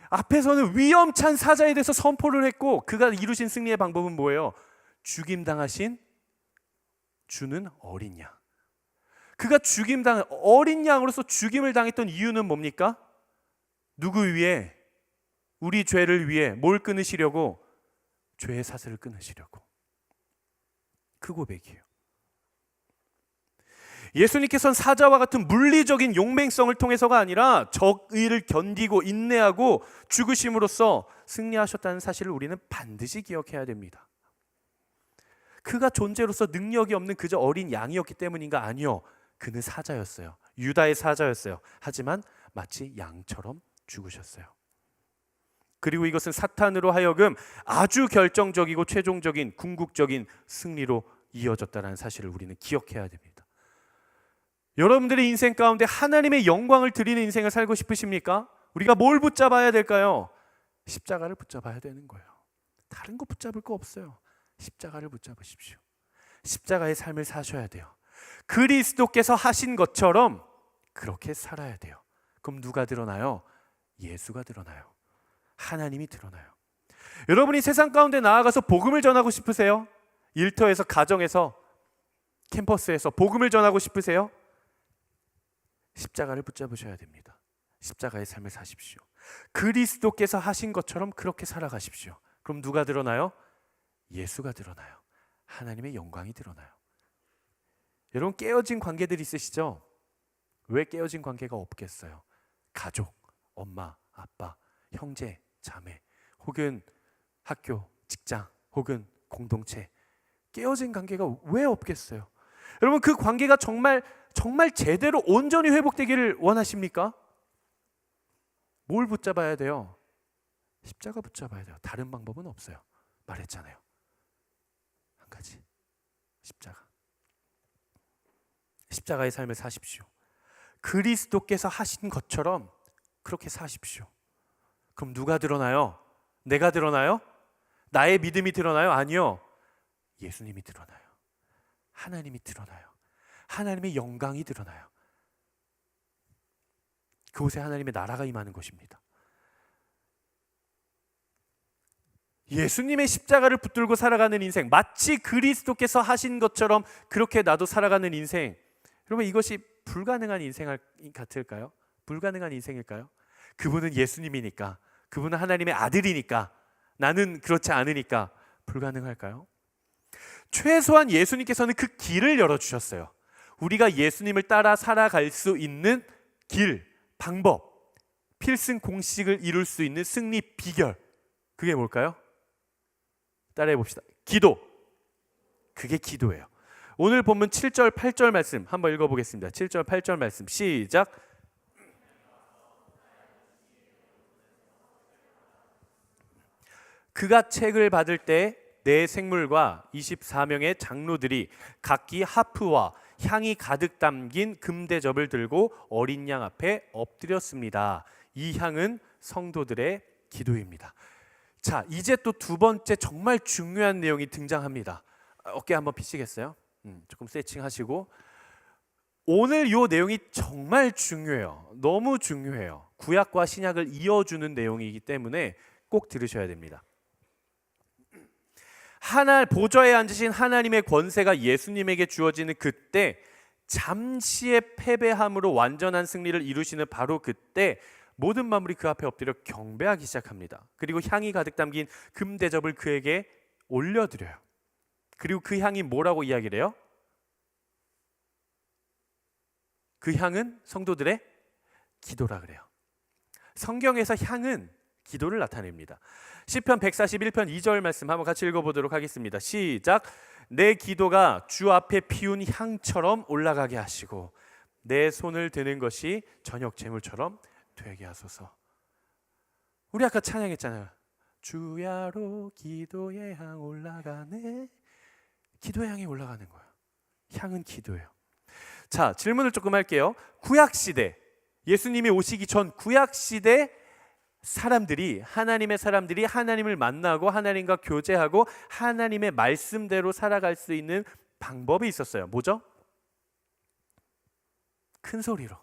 앞에서는 위험찬 사자에 대해서 선포를 했고 그가 이루신 승리의 방법은 뭐예요? 죽임당하신 주는 어린 양. 그가 죽임당한 어린 양으로서 죽임을 당했던 이유는 뭡니까? 누구 위해? 우리 죄를 위해 뭘 끊으시려고? 죄의 사슬을 끊으시려고. 그 고백이에요. 예수님께서는 사자와 같은 물리적인 용맹성을 통해서가 아니라 적의를 견디고 인내하고 죽으심으로써 승리하셨다는 사실을 우리는 반드시 기억해야 됩니다. 그가 존재로서 능력이 없는 그저 어린 양이었기 때문인가? 아니요. 그는 사자였어요. 유다의 사자였어요. 하지만 마치 양처럼 죽으셨어요. 그리고 이것은 사탄으로 하여금 아주 결정적이고 최종적인 궁극적인 승리로 이어졌다는 사실을 우리는 기억해야 됩니다. 여러분들의 인생 가운데 하나님의 영광을 드리는 인생을 살고 싶으십니까? 우리가 뭘 붙잡아야 될까요? 십자가를 붙잡아야 되는 거예요. 다른 거 붙잡을 거 없어요. 십자가를 붙잡으십시오. 십자가의 삶을 사셔야 돼요. 그리스도께서 하신 것처럼 그렇게 살아야 돼요. 그럼 누가 드러나요? 예수가 드러나요. 하나님이 드러나요. 여러분이 세상 가운데 나아가서 복음을 전하고 싶으세요? 일터에서, 가정에서, 캠퍼스에서 복음을 전하고 싶으세요? 십자가를 붙잡으셔야 됩니다. 십자가의 삶을 사십시오. 그리스도께서 하신 것처럼 그렇게 살아가십시오. 그럼 누가 드러나요? 예수가 드러나요. 하나님의 영광이 드러나요. 여러분, 깨어진 관계들 있으시죠? 왜 깨어진 관계가 없겠어요? 가족, 엄마, 아빠, 형제, 자매, 혹은 학교, 직장, 혹은 공동체, 깨어진 관계가 왜 없겠어요? 여러분, 그 관계가 정말 제대로 온전히 회복되기를 원하십니까? 뭘 붙잡아야 돼요? 십자가 붙잡아야 돼요. 다른 방법은 없어요. 말했잖아요. 한 가지, 십자가의 삶을 사십시오. 그리스도께서 하신 것처럼 그렇게 사십시오. 그럼 누가 드러나요? 내가 드러나요? 나의 믿음이 드러나요? 아니요. 예수님이 드러나요. 하나님이 드러나요. 하나님의 영광이 드러나요. 그곳에 하나님의 나라가 임하는 것입니다. 예수님의 십자가를 붙들고 살아가는 인생, 마치 그리스도께서 하신 것처럼 그렇게 나도 살아가는 인생, 여러분, 이것이 불가능한 인생 같을까요? 불가능한 인생일까요? 그분은 예수님이니까, 그분은 하나님의 아들이니까, 나는 그렇지 않으니까 불가능할까요? 최소한 예수님께서는 그 길을 열어주셨어요. 우리가 예수님을 따라 살아갈 수 있는 길, 방법, 필승 공식을 이룰 수 있는 승리 비결, 그게 뭘까요? 따라해 봅시다. 기도. 그게 기도예요. 오늘 본문 7절 8절 말씀 한번 읽어보겠습니다. 7절 8절 말씀 시작. 그가 책을 받을 때 네 생물과 24명의 장로들이 각기 하프와 향이 가득 담긴 금대접을 들고 어린 양 앞에 엎드렸습니다. 이 향은 성도들의 기도입니다. 자, 이제 또 두 번째 정말 중요한 내용이 등장합니다. 어깨 한번 피시겠어요? 조금 스트레칭하시고. 오늘 이 내용이 정말 중요해요. 너무 중요해요. 구약과 신약을 이어주는 내용이기 때문에 꼭 들으셔야 됩니다. 보좌에 앉으신 하나님의 권세가 예수님에게 주어지는 그때, 잠시의 패배함으로 완전한 승리를 이루시는 바로 그때 모든 만물이 그 앞에 엎드려 경배하기 시작합니다. 그리고 향이 가득 담긴 금대접을 그에게 올려드려요. 그리고 그 향이 뭐라고 이야기를 해요? 그 향은 성도들의 기도라 그래요. 성경에서 향은 기도를 나타냅니다. 시편 141편 2절 말씀 한번 같이 읽어보도록 하겠습니다. 시작. 내 기도가 주 앞에 피운 향처럼 올라가게 하시고 내 손을 드는 것이 저녁 제물처럼 되게 하소서. 우리 아까 찬양했잖아요. 주야로 기도의 향 올라가네. 기도의 향이 올라가는 거예요. 향은 기도예요. 자, 질문을 조금 할게요. 구약시대, 예수님이 오시기 전 구약시대 하나님의 사람들이 하나님을 만나고 하나님과 교제하고 하나님의 말씀대로 살아갈 수 있는 방법이 있었어요. 뭐죠? 큰 소리로.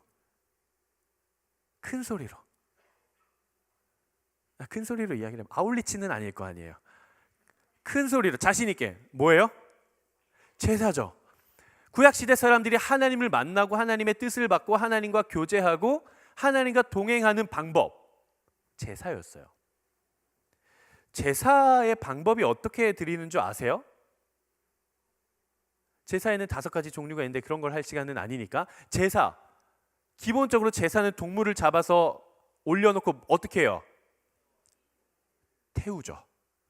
큰 소리로 이야기를 하면 아울리치는 아닐 거 아니에요. 큰 소리로 자신 있게. 뭐예요? 제사죠. 구약시대 사람들이 하나님을 만나고 하나님의 뜻을 받고 하나님과 교제하고 하나님과 동행하는 방법, 제사였어요. 제사의 방법이 어떻게 드리는 줄 아세요? 제사에는 5가지 종류가 있는데 그런 걸 할 시간은 아니니까. 기본적으로 제사는 동물을 잡아서 올려놓고 어떻게 해요?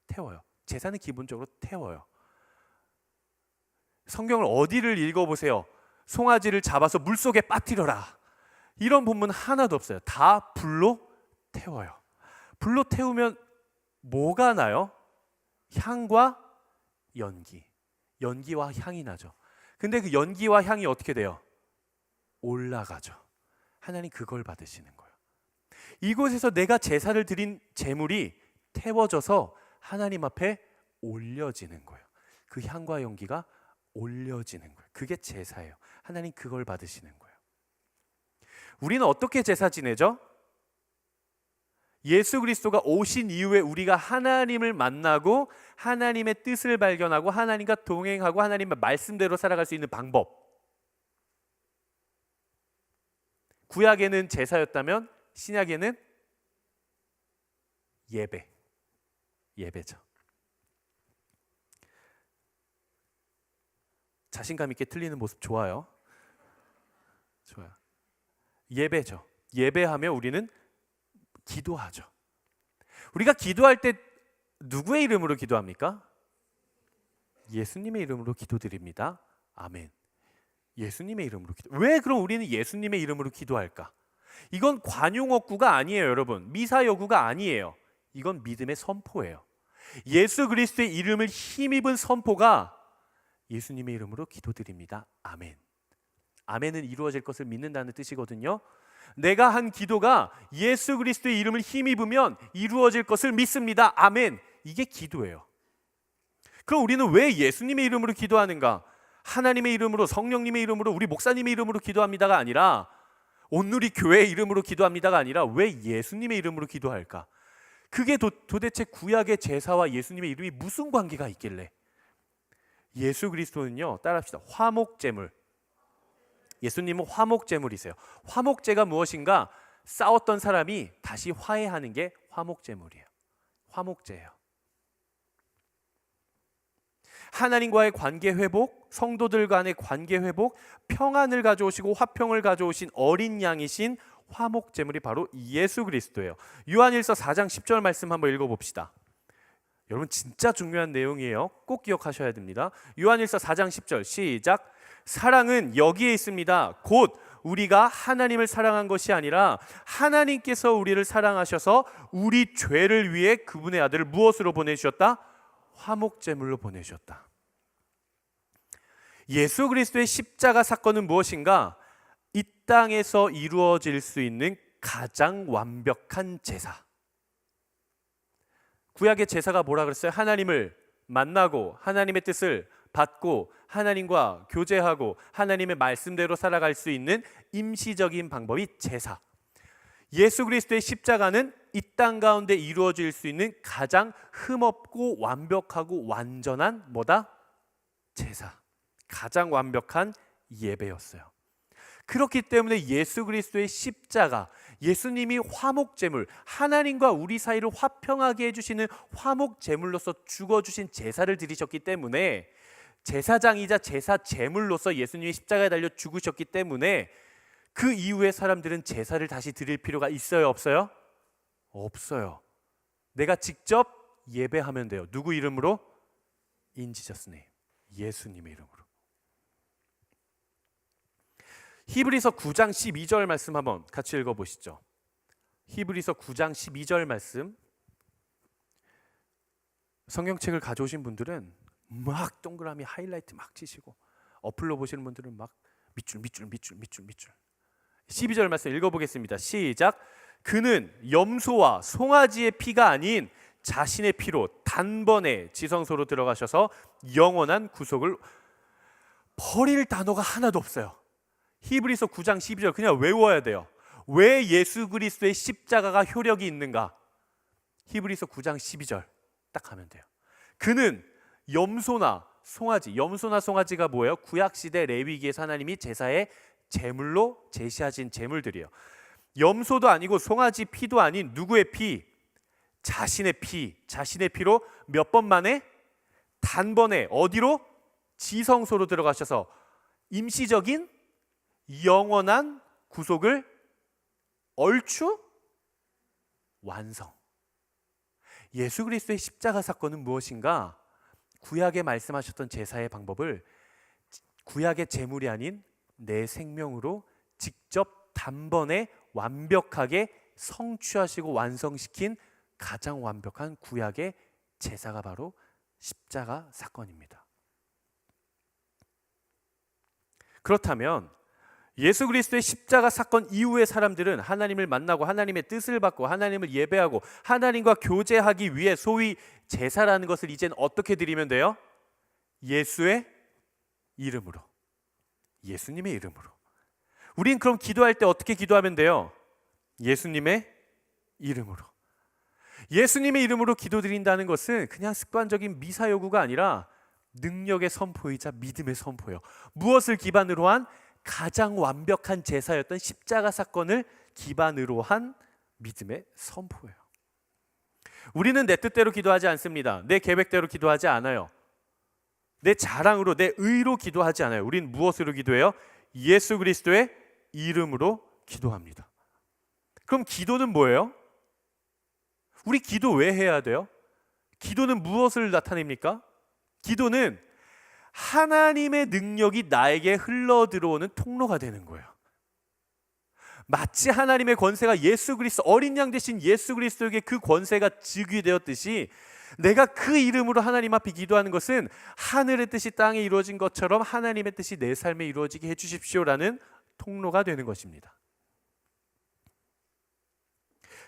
태워요. 제사는 기본적으로 태워요. 성경을 어디를 읽어보세요. 송아지를 잡아서 물속에 빠뜨려라, 이런 본문 하나도 없어요. 다 불로 태워요. 불로 태우면 뭐가 나요? 향과 연기와 향이 나죠. 근데 그 연기와 향이 어떻게 돼요? 올라가죠. 하나님 그걸 받으시는 거예요. 이곳에서 내가 제사를 드린 제물이 태워져서 하나님 앞에 올려지는 거예요. 그 향과 연기가 올려지는 거예요. 그게 제사예요. 하나님 그걸 받으시는 거예요. 우리는 어떻게 제사 지내죠? 예수 그리스도가 오신 이후에 우리가 하나님을 만나고 하나님의 뜻을 발견하고 하나님과 동행하고 하나님의 말씀대로 살아갈 수 있는 방법. 구약에는 제사였다면 신약에는 예배죠. 자신감 있게 틀리는 모습 좋아요. 예배죠. 예배하며 우리는 기도하죠. 우리가 기도할 때 누구의 이름으로 기도합니까? 예수님의 이름으로 기도드립니다. 아멘. 예수님의 이름으로 기도. 왜 그럼 우리는 예수님의 이름으로 기도할까? 이건 관용어구가 아니에요, 여러분. 미사여구가 아니에요. 이건 믿음의 선포예요. 예수 그리스도의 이름을 힘입은 선포가 예수님의 이름으로 기도드립니다. 아멘. 아멘은 이루어질 것을 믿는다는 뜻이거든요. 내가 한 기도가 예수 그리스도의 이름을 힘입으면 이루어질 것을 믿습니다. 아멘. 이게 기도예요. 그럼 우리는 왜 예수님의 이름으로 기도하는가? 하나님의 이름으로, 성령님의 이름으로, 우리 목사님의 이름으로 기도합니다가 아니라, 온누리 교회의 이름으로 기도합니다가 아니라 왜 예수님의 이름으로 기도할까? 그게 도대체 구약의 제사와 예수님의 이름이 무슨 관계가 있길래? 예수 그리스도는요, 따라합시다. 화목제물. 예수님은 화목제물이세요. 화목제가 무엇인가? 싸웠던 사람이 다시 화해하는 게 화목제물이에요. 화목제예요. 하나님과의 관계 회복, 성도들 간의 관계 회복, 평안을 가져오시고 화평을 가져오신 어린 양이신 화목제물이 바로 예수 그리스도예요. 요한일서 4장 10절 말씀 한번 읽어봅시다. 여러분 진짜 중요한 내용이에요. 꼭 기억하셔야 됩니다. 요한일서 4장 10절 시작. 사랑은 여기에 있습니다. 곧 우리가 하나님을 사랑한 것이 아니라 하나님께서 우리를 사랑하셔서 우리 죄를 위해 그분의 아들을 무엇으로 보내주셨다? 화목제물로 보내주셨다. 예수 그리스도의 십자가 사건은 무엇인가? 이 땅에서 이루어질 수 있는 가장 완벽한 제사. 구약의 제사가 뭐라 그랬어요? 하나님을 만나고 하나님의 뜻을 받고 하나님과 교제하고 하나님의 말씀대로 살아갈 수 있는 임시적인 방법이 제사. 예수 그리스도의 십자가는 이 땅 가운데 이루어질 수 있는 가장 흠없고 완벽하고 완전한 뭐다? 제사. 가장 완벽한 예배였어요. 그렇기 때문에 예수 그리스도의 십자가, 예수님이 화목제물, 하나님과 우리 사이를 화평하게 해주시는 화목제물로서 죽어주신 제사를 드리셨기 때문에, 제사장이자 제사제물로서 예수님이 십자가에 달려 죽으셨기 때문에 그 이후에 사람들은 제사를 다시 드릴 필요가 있어요, 없어요? 없어요. 내가 직접 예배하면 돼요. 누구 이름으로? In Jesus name. 예수님의 이름으로. 히브리서 9장 12절 말씀 한번 같이 읽어보시죠. 히브리서 9장 12절 말씀. 성경책을 가져오신 분들은 막 동그라미 하이라이트 막 치시고, 어플로 보시는 분들은 막 밑줄 12절 말씀 읽어보겠습니다. 시작. 그는 염소와 송아지의 피가 아닌 자신의 피로 단번에 지성소로 들어가셔서 영원한 구속을, 버릴 단어가 하나도 없어요. 히브리서 9장 12절 그냥 외워야 돼요. 왜 예수 그리스도의 십자가가 효력이 있는가? 히브리서 9장 12절 딱 하면 돼요. 그는 염소나 송아지, 염소나 송아지가 뭐예요? 구약시대 레위기에서 하나님이 제사의 제물로 제시하신 제물들이에요. 염소도 아니고 송아지 피도 아닌 누구의 피? 자신의 피. 자신의 피로 몇 번 만에? 단번에 어디로? 지성소로 들어가셔서 임시적인 영원한 구속을 얼추 완성. 예수 그리스도의 십자가 사건은 무엇인가? 구약에 말씀하셨던 제사의 방법을 구약의 제물이 아닌 내 생명으로 직접 단번에 완벽하게 성취하시고 완성시킨 가장 완벽한 구약의 제사가 바로 십자가 사건입니다. 그렇다면 예수 그리스도의 십자가 사건 이후의 사람들은 하나님을 만나고 하나님의 뜻을 받고 하나님을 예배하고 하나님과 교제하기 위해 소위 제사라는 것을 이젠 어떻게 드리면 돼요? 예수의 이름으로. 예수님의 이름으로. 우린 그럼 기도할 때 어떻게 기도하면 돼요? 예수님의 이름으로. 예수님의 이름으로 기도드린다는 것은 그냥 습관적인 미사 요구가 아니라 능력의 선포이자 믿음의 선포예요. 무엇을 기반으로 한? 가장 완벽한 제사였던 십자가 사건을 기반으로 한 믿음의 선포예요. 우리는 내 뜻대로 기도하지 않습니다. 내 계획대로 기도하지 않아요. 내 자랑으로, 내 의로 기도하지 않아요. 우린 무엇으로 기도해요? 예수 그리스도의 이름으로 기도합니다. 그럼 기도는 뭐예요? 우리 기도 왜 해야 돼요? 기도는 무엇을 나타냅니까? 기도는 하나님의 능력이 나에게 흘러 들어오는 통로가 되는 거예요. 마치 하나님의 권세가 예수 그리스도, 어린 양 대신 예수 그리스도에게 그 권세가 즉위되었듯이 내가 그 이름으로 하나님 앞에 기도하는 것은 하늘의 뜻이 땅에 이루어진 것처럼 하나님의 뜻이 내 삶에 이루어지게 해주십시오라는 통로가 되는 것입니다.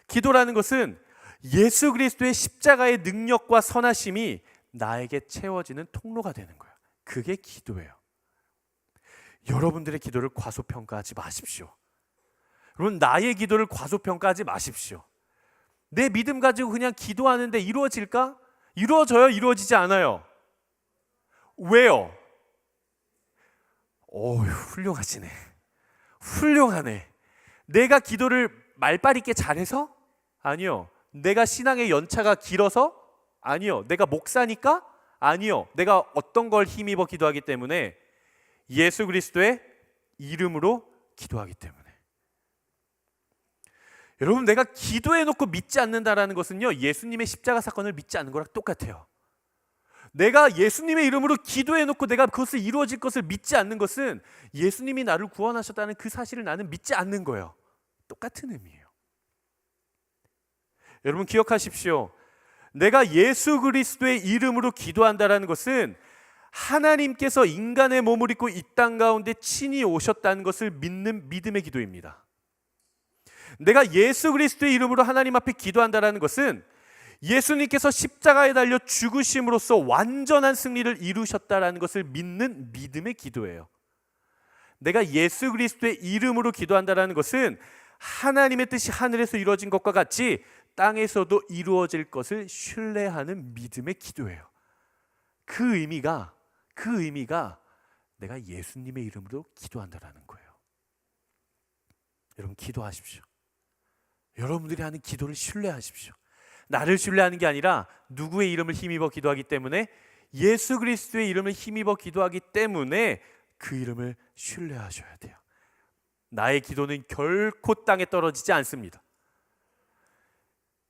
기도라는 것은 예수 그리스도의 십자가의 능력과 선하심이 나에게 채워지는 통로가 되는 거예요. 그게 기도예요. 여러분들의 기도를 과소평가하지 마십시오. 여러분, 나의 기도를 과소평가하지 마십시오. 내 믿음 가지고 그냥 기도하는데 이루어질까? 이루어져요? 이루어지지 않아요? 왜요? 훌륭하시네. 훌륭하네. 내가 기도를 말빨 있게 잘해서? 아니요. 내가 신앙의 연차가 길어서? 아니요. 내가 목사니까? 아니요. 내가 어떤 걸 힘입어 기도하기 때문에, 예수 그리스도의 이름으로 기도하기 때문에. 여러분, 내가 기도해놓고 믿지 않는다라는 것은요, 예수님의 십자가 사건을 믿지 않는 거랑 똑같아요. 내가 예수님의 이름으로 기도해놓고 내가 그것을 이루어질 것을 믿지 않는 것은 예수님이 나를 구원하셨다는 그 사실을 나는 믿지 않는 거예요. 똑같은 의미예요. 여러분, 기억하십시오. 내가 예수 그리스도의 이름으로 기도한다라는 것은 하나님께서 인간의 몸을 입고 이 땅 가운데 친히 오셨다는 것을 믿는 믿음의 기도입니다. 내가 예수 그리스도의 이름으로 하나님 앞에 기도한다라는 것은 예수님께서 십자가에 달려 죽으심으로써 완전한 승리를 이루셨다라는 것을 믿는 믿음의 기도예요. 내가 예수 그리스도의 이름으로 기도한다라는 것은 하나님의 뜻이 하늘에서 이루어진 것과 같이 땅에서도 이루어질 것을 신뢰하는 믿음의 기도예요. 그 의미가 내가 예수님의 이름으로 기도한다라는 거예요. 여러분, 기도하십시오. 여러분들이 하는 기도를 신뢰하십시오. 나를 신뢰하는 게 아니라 누구의 이름을 힘입어 기도하기 때문에, 예수 그리스도의 이름을 힘입어 기도하기 때문에 그 이름을 신뢰하셔야 돼요. 나의 기도는 결코 땅에 떨어지지 않습니다.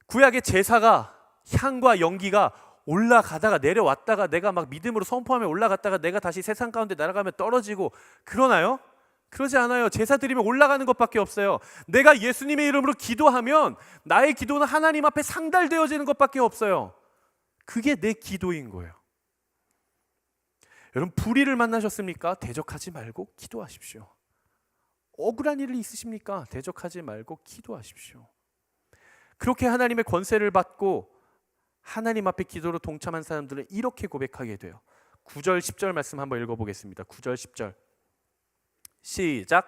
구약의 제사가 향과 연기가 올라가다가 내려왔다가 내가 막 믿음으로 선포하며 올라갔다가 내가 다시 세상 가운데 날아가면 떨어지고 그러나요? 그러지 않아요. 제사 드리면 올라가는 것밖에 없어요. 내가 예수님의 이름으로 기도하면 나의 기도는 하나님 앞에 상달되어지는 것밖에 없어요. 그게 내 기도인 거예요. 여러분, 불의를 만나셨습니까? 대적하지 말고 기도하십시오. 억울한 일이 있으십니까? 대적하지 말고 기도하십시오. 그렇게 하나님의 권세를 받고 하나님 앞에 기도로 동참한 사람들은 이렇게 고백하게 돼요. 9절 10절 말씀 한번 읽어보겠습니다. 9절 10절 시작.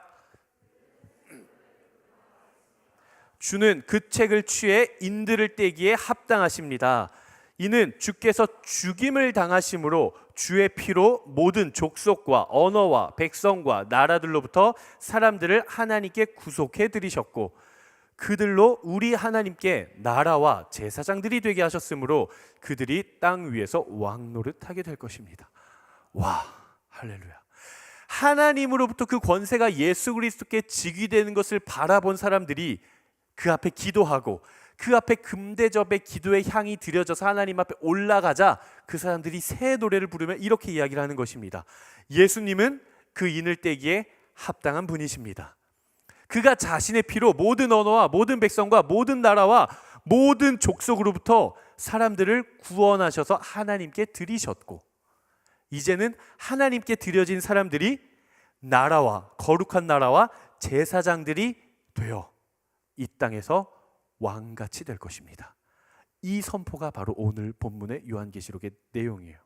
주는 그 책을 취해 인들을 떼기에 합당하십니다. 이는 주께서 죽임을 당하심으로 주의 피로 모든 족속과 언어와 백성과 나라들로부터 사람들을 하나님께 구속해 드리셨고, 그들로 우리 하나님께 나라와 제사장들이 되게 하셨으므로 그들이 땅 위에서 왕노릇하게 될 것입니다. 와, 할렐루야. 하나님으로부터 그 권세가 예수 그리스도께 직위되는 것을 바라본 사람들이 그 앞에 기도하고 그 앞에 금대접의 기도의 향이 드려져서 하나님 앞에 올라가자 그 사람들이 새 노래를 부르며 이렇게 이야기를 하는 것입니다. 예수님은 그 인을 떼기에 합당한 분이십니다. 그가 자신의 피로 모든 언어와 모든 백성과 모든 나라와 모든 족속으로부터 사람들을 구원하셔서 하나님께 드리셨고, 이제는 하나님께 드려진 사람들이 나라와 거룩한 나라와 제사장들이 되어 이 땅에서 왕같이 될 것입니다. 이 선포가 바로 오늘 본문의 요한계시록의 내용이에요.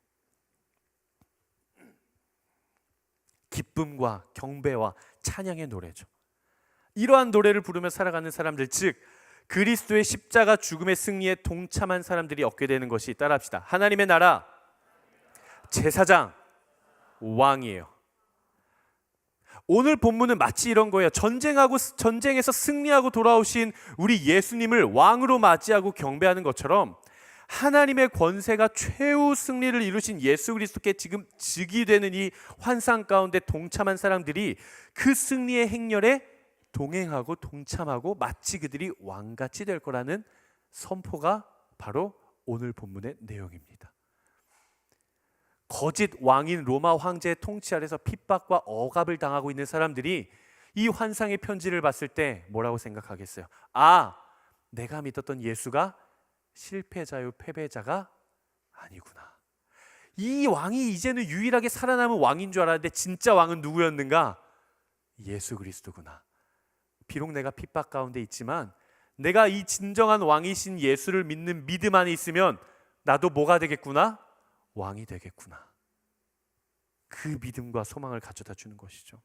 기쁨과 경배와 찬양의 노래죠. 이러한 노래를 부르며 살아가는 사람들, 즉 그리스도의 십자가 죽음의 승리에 동참한 사람들이 얻게 되는 것이, 따라합시다, 하나님의 나라, 제사장, 왕이에요. 오늘 본문은 마치 이런 거예요. 전쟁에서 승리하고 돌아오신 우리 예수님을 왕으로 맞이하고 경배하는 것처럼 하나님의 권세가 최후 승리를 이루신 예수 그리스도께 지금 즉위 되는 이 환상 가운데 동참한 사람들이 그 승리의 행렬에 동행하고 동참하고 마치 그들이 왕같이 될 거라는 선포가 바로 오늘 본문의 내용입니다. 거짓 왕인 로마 황제의 통치 아래서 핍박과 억압을 당하고 있는 사람들이 이 환상의 편지를 봤을 때 뭐라고 생각하겠어요? 아, 내가 믿었던 예수가 실패자요 패배자가 아니구나. 이 왕이 이제는 유일하게 살아남은 왕인 줄 알았는데 진짜 왕은 누구였는가? 예수 그리스도구나. 비록 내가 핍박 가운데 있지만 내가 이 진정한 왕이신 예수를 믿는 믿음 안에 있으면 나도 뭐가 되겠구나? 왕이 되겠구나. 그 믿음과 소망을 가져다 주는 것이죠.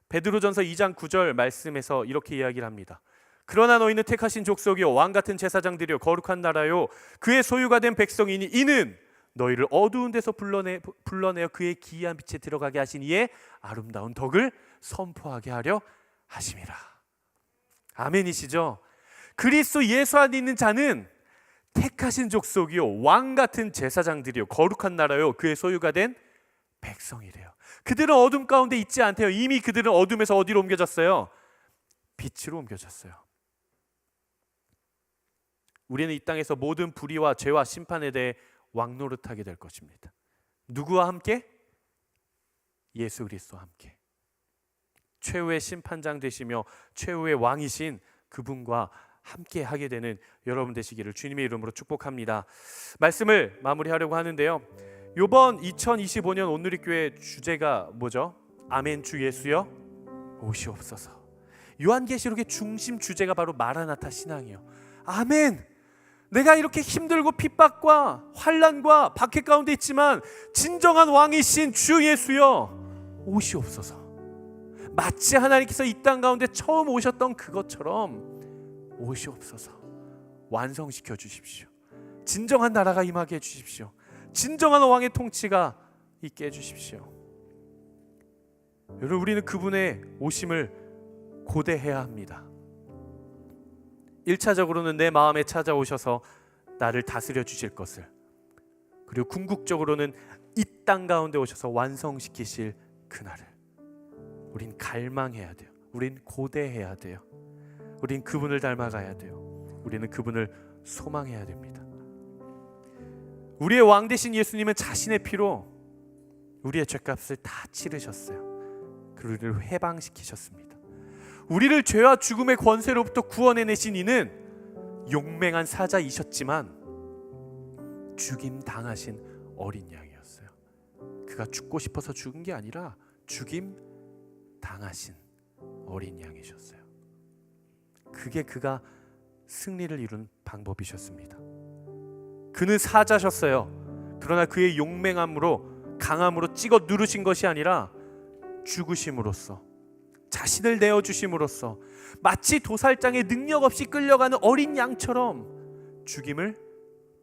베드로전서 2장 9절 말씀에서 이렇게 이야기를 합니다. 그러나 너희는 택하신 족속이요 왕같은 제사장들이요 거룩한 나라요 그의 소유가 된 백성이니 이는 너희를 어두운 데서 불러내어 그의 기이한 빛에 들어가게 하신 이의 아름다운 덕을 선포하게 하려 하심이라. 아멘이시죠? 그리스도 예수 안에 있는 자는 택하신 족속이요 왕같은 제사장들이요 거룩한 나라요 그의 소유가 된 백성이래요. 그들은 어둠 가운데 있지 않대요. 이미 그들은 어둠에서 어디로 옮겨졌어요? 빛으로 옮겨졌어요. 우리는 이 땅에서 모든 불의와 죄와 심판에 대해 왕노릇하게 될 것입니다. 누구와 함께? 예수 그리스도와 함께. 최후의 심판장 되시며 최후의 왕이신 그분과 함께 하게 되는 여러분 되시기를 주님의 이름으로 축복합니다. 말씀을 마무리하려고 하는데요. 이번 2025년 온누리교회 주제가 뭐죠? 아멘 주 예수여 오시옵소서. 요한계시록의 중심 주제가 바로 마라나타 신앙이에요. 아멘. 내가 이렇게 힘들고 핍박과 환난과 박해 가운데 있지만 진정한 왕이신 주 예수여 오시옵소서. 마치 하나님께서 이 땅 가운데 처음 오셨던 그것처럼 오시옵소서. 완성시켜 주십시오. 진정한 나라가 임하게 해주십시오. 진정한 왕의 통치가 있게 해주십시오. 여러분, 우리는 그분의 오심을 고대해야 합니다. 1차적으로는 내 마음에 찾아오셔서 나를 다스려 주실 것을, 그리고 궁극적으로는 이 땅 가운데 오셔서 완성시키실 그날을 우린 갈망해야 돼요. 우린 고대해야 돼요. 우린 그분을 닮아가야 돼요. 우리는 그분을 소망해야 됩니다. 우리의 왕 되신 예수님은 자신의 피로 우리의 죄값을 다 치르셨어요. 그리고 우리를 해방시키셨습니다. 우리를 죄와 죽음의 권세로부터 구원해내신 이는 용맹한 사자이셨지만 죽임 당하신 어린 양이었어요. 그가 죽고 싶어서 죽은 게 아니라 죽임 당하신 어린 양이셨어요. 그게 그가 승리를 이룬 방법이셨습니다. 그는 사자셨어요. 그러나 그의 용맹함으로, 강함으로 찍어 누르신 것이 아니라 죽으심으로써, 자신을 내어주심으로써 마치 도살장에 능력 없이 끌려가는 어린 양처럼 죽임을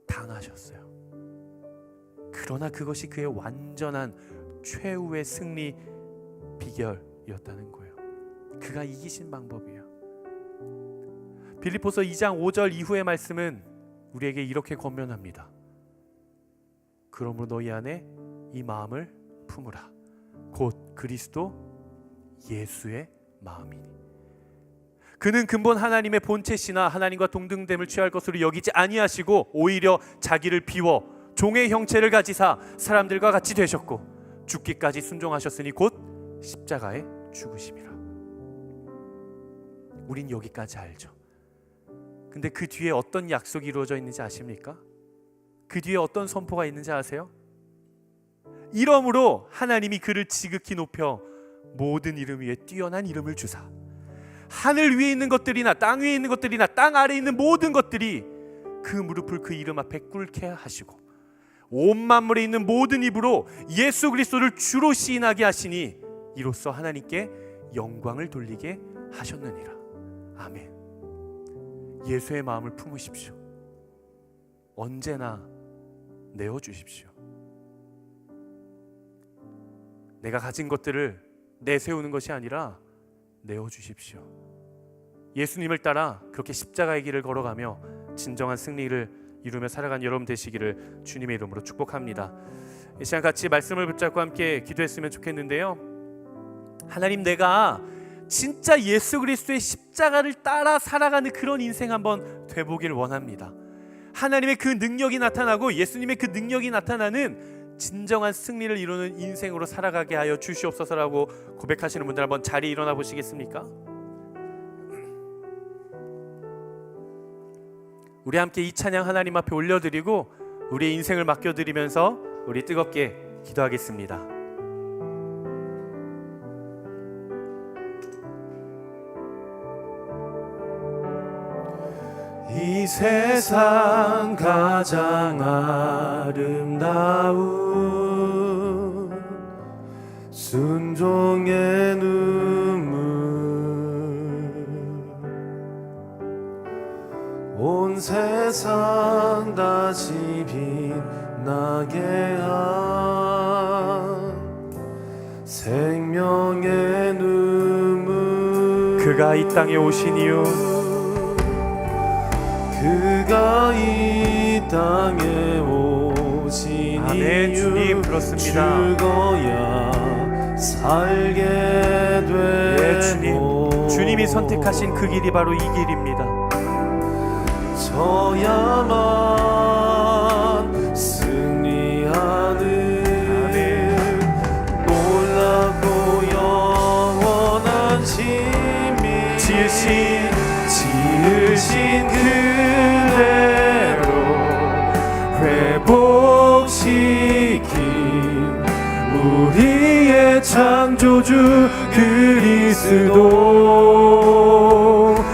당하셨어요. 그러나 그것이 그의 완전한 최후의 승리 비결이었다는 거예요. 그가 이기신 방법이에요. 빌립보서 2장 5절 이후의 말씀은 우리에게 이렇게 권면합니다. 그러므로 너희 안에 이 마음을 품으라. 곧 그리스도 예수의 마음이니. 그는 근본 하나님의 본체시나 하나님과 동등됨을 취할 것으로 여기지 아니하시고 오히려 자기를 비워 종의 형체를 가지사 사람들과 같이 되셨고 죽기까지 순종하셨으니 곧 십자가에 죽으심이라. 우린 여기까지 알죠. 근데 그 뒤에 어떤 약속이 이루어져 있는지 아십니까? 그 뒤에 어떤 선포가 있는지 아세요? 이러므로 하나님이 그를 지극히 높여 모든 이름 위에 뛰어난 이름을 주사 하늘 위에 있는 것들이나 땅 위에 있는 것들이나 땅 아래에 있는 모든 것들이 그 무릎을 그 이름 앞에 꿇게 하시고 온 만물에 있는 모든 입으로 예수 그리스도를 주로 시인하게 하시니 이로써 하나님께 영광을 돌리게 하셨느니라. 아멘. 예수의 마음을 품으십시오. 언제나 내어주십시오. 내가 가진 것들을 내세우는 것이 아니라 내어주십시오. 예수님을 따라 그렇게 십자가의 길을 걸어가며 진정한 승리를 이루며 살아간 여러분 되시기를 주님의 이름으로 축복합니다. 이 시간 같이 말씀을 붙잡고 함께 기도했으면 좋겠는데요. 하나님, 내가 진짜 예수 그리스도의 십자가를 따라 살아가는 그런 인생 한번 되보길 원합니다. 하나님의 그 능력이 나타나고 예수님의 그 능력이 나타나는 진정한 승리를 이루는 인생으로 살아가게 하여 주시옵소서라고 고백하시는 분들 한번 자리에 일어나 보시겠습니까? 우리 함께 이 찬양 하나님 앞에 올려드리고 우리의 인생을 맡겨드리면서 우리 뜨겁게 기도하겠습니다. 이 세상 가장 아름다운 순종의 눈물, 온 세상 다시 빛나게 한 생명의 눈물, 그가 이 땅에 오신 이유, 그가 이 땅에 오신 아멘. 이유, 주님 그렇습니다. 죽어야 살게 되고 주님, 주님이 선택하신 그 길이 바로 이 길입니다. 저야만 승리하는 아멘. 놀랍고 영원한 신비, 지으신 그대로 회복시킨 우리의 창조주 그리스도,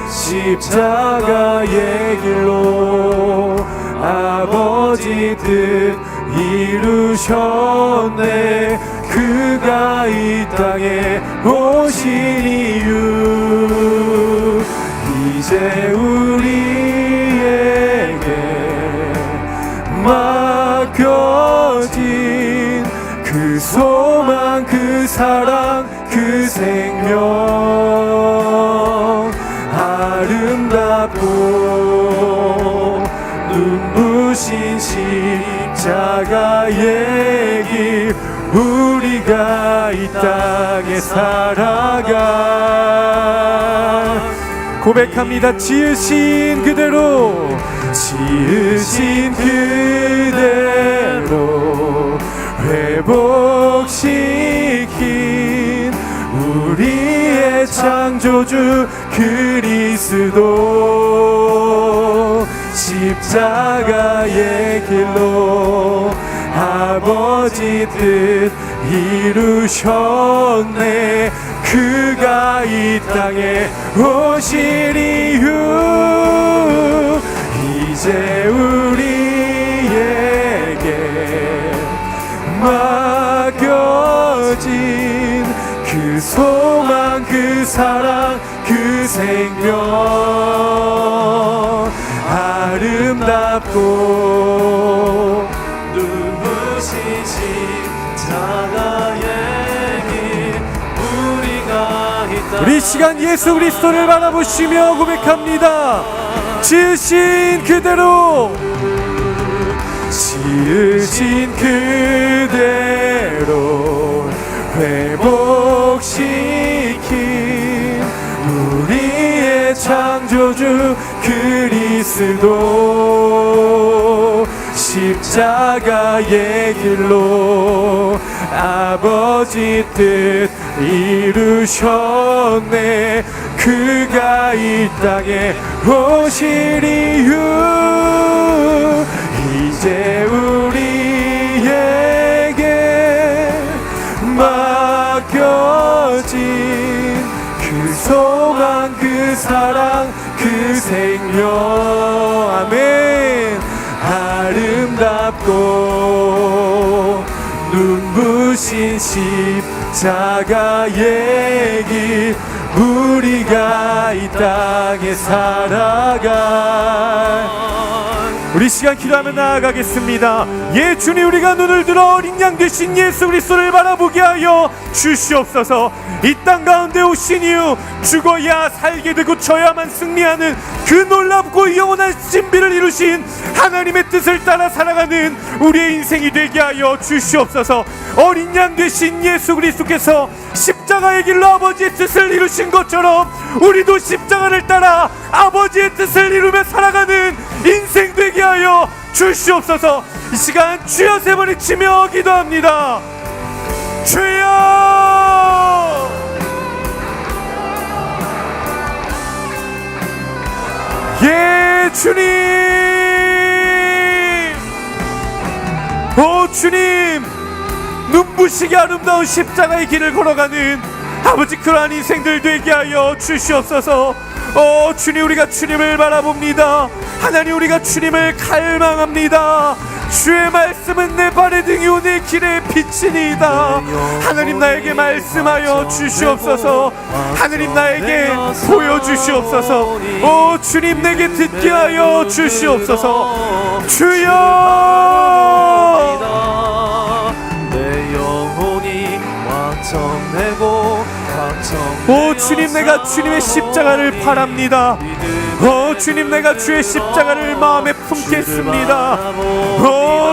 십자가의 길로 아버지 뜻 이루셨네. 그가 이 땅에 오신 이유, 이제 우리에게 맡겨진 그 소망, 그 사랑, 그 생명, 아름답고 눈부신 십자가의 길, 우리가 이 땅에 살아가 고백합니다. 지으신 그대로, 지으신 그대로 회복시킨 우리의 창조주 그리스도, 십자가의 길로 아버지 뜻 이루셨네. 그가 이 땅에 오실 이유, 이제 우리에게 맡겨진 그 소망, 그 사랑, 그 생명, 아름답고 눈부신 십자가의 길, 우리가 이 땅 우리 시간 예수 그리스도를 바라보시며 고백합니다. 지으신 그대로, 지으신 그대로 회복시킨 우리의 창조주 그리스도, 십자가의 길로 아버지 뜻 이루셨네. 그가 이 땅에 오실 이유, 이제 우리에게 맡겨진 그 소망, 그 사랑, 그 생명, 아멘. 아름답고 이루신 십자가의 길, 우리가 이 땅에 살아갈 우리 시간 기도하며 나아가겠습니다. 예, 주님, 우리가 눈을 들어 어린 양 되신 예수 그리스도를 바라보게 하여 주시옵소서. 이 땅 가운데 오신 이유, 죽어야 살게 되고 져야만 승리하는 그 놀랍고 영원한 신비를 이루신 하나님의 뜻을 따라 살아가는 우리의 인생이 되게 하여 주시옵소서. 어린 양 되신 예수 그리스도께서 십자가의 길로 아버지의 뜻을 이루신 것처럼 우리도 십자가를 따라 아버지의 뜻을 이루며 살아가는 인생 되게 하여 주시옵소서. 이 시간 주여 세 번 외치며 기도합니다. 주여! 예, 주님! 오, 주님! 눈부시게 아름다운 십자가의 길을 걸어가는 아버지, 그러한 인생들 되게 하여 주시옵소서. 주님, 우리가 주님을 바라봅니다. 하나님, 우리가 주님을 갈망합니다. 주의 말씀은 내 발의 등이요 내 길의 빛이니이다. 하나님, 나에게 말씀하여 주시옵소서. 하나님, 나에게 보여주시옵소서. 주님, 내게 듣게 하여 주시옵소서. 주여! 내 영혼이 완전되고 주님, 내가 주님의 십자가를 바랍니다. 주님, 내가 주의 십자가를 마음에 품겠습니다.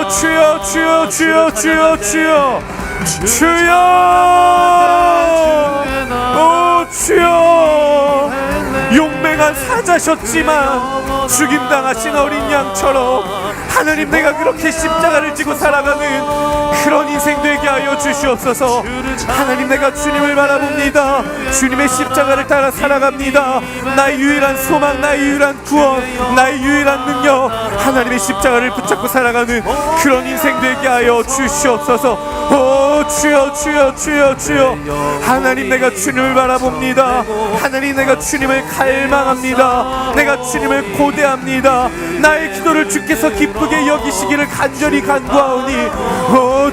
주여, 주여, 주여, 주여, 주여, 주여, 주여. 용맹한 사자셨지만 죽임당하신 어린 양처럼 하나님, 내가 그렇게 십자가를 지고 살아가는 그런 인생 되게 하여 주시옵소서. 하나님, 내가 주님을 바라봅니다. 주님의 십자가를 따라 살아갑니다. 나의 유일한 소망, 나의 유일한 구원, 나의 유일한 능력, 하나님의 십자가를 붙잡고 살아가는 그런 인생 되게 하여 주시옵소서. 주여, 주여, 주여, 주여. 하나님, 내가 주님을 바라봅니다. 하나님, 내가 주님을 갈망합니다. 내가 주님을 고대합니다. 나의 기도를 주께서 기쁘게 여기시기를 간절히 간구하오니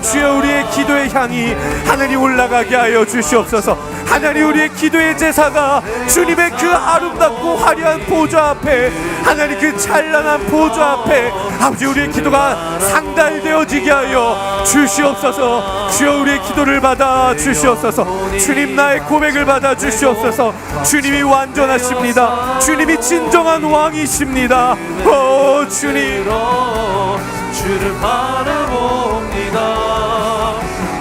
주여, 우리의 기도의 향이 하나님 올라가게 하여 주시옵소서. 하나님, 우리의 기도의 제사가 주님의 그 아름답고 화려한 보좌 앞에, 하나님 그 찬란한 보좌 앞에 아버지, 우리의 기도가 상달되어지게 하여 주시옵소서. 주여, 우리의 기도를 받아 주시옵소서. 주님, 나의 고백을 받아 주시옵소서. 주님이 완전하십니다. 주님이 진정한 왕이십니다. 주님, 주를 바라봅니다.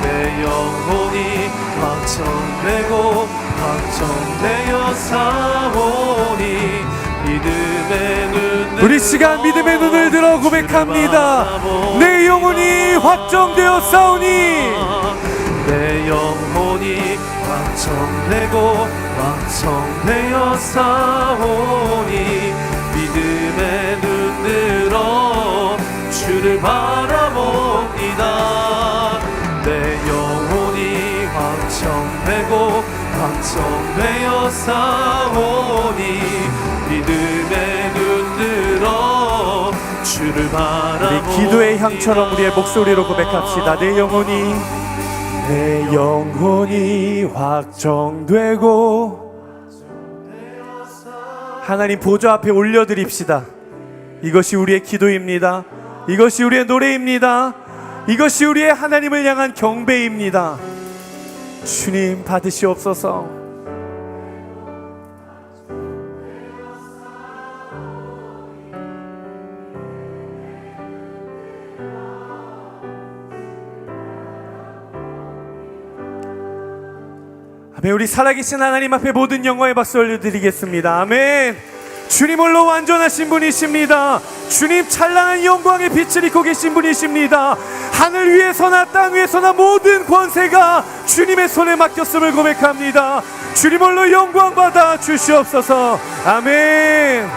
내 영혼이 확정되고 확정되어 사오니 믿음의 눈을, 우리 시간 믿음의 눈을 들어 고백합니다. 내 영혼이 확정되어 사오니, 내 영혼이 확정되고 확정되어 사오니 믿음의 눈 들어 주를 바라봅니다. 내 영혼이 확정되고 확정되어 사오니 믿음의 눈 들어 주를 바라봅니다. 우리 기도의 향처럼 우리의 목소리로 고백합시다. 내 영혼이 확정되고, 하나님 보좌 앞에 올려드립시다. 이것이 우리의 기도입니다. 이것이 우리의 노래입니다. 이것이 우리의 하나님을 향한 경배입니다. 주님, 받으시옵소서. 아멘. 우리 살아계신 하나님 앞에 모든 영광의 박수 올려드리겠습니다. 아멘. 주님 홀로 완전하신 분이십니다. 주님 찬란한 영광의 빛을 입고 계신 분이십니다. 하늘 위에서나 땅 위에서나 모든 권세가 주님의 손에 맡겼음을 고백합니다. 주님 홀로 영광 받아 주시옵소서. 아멘.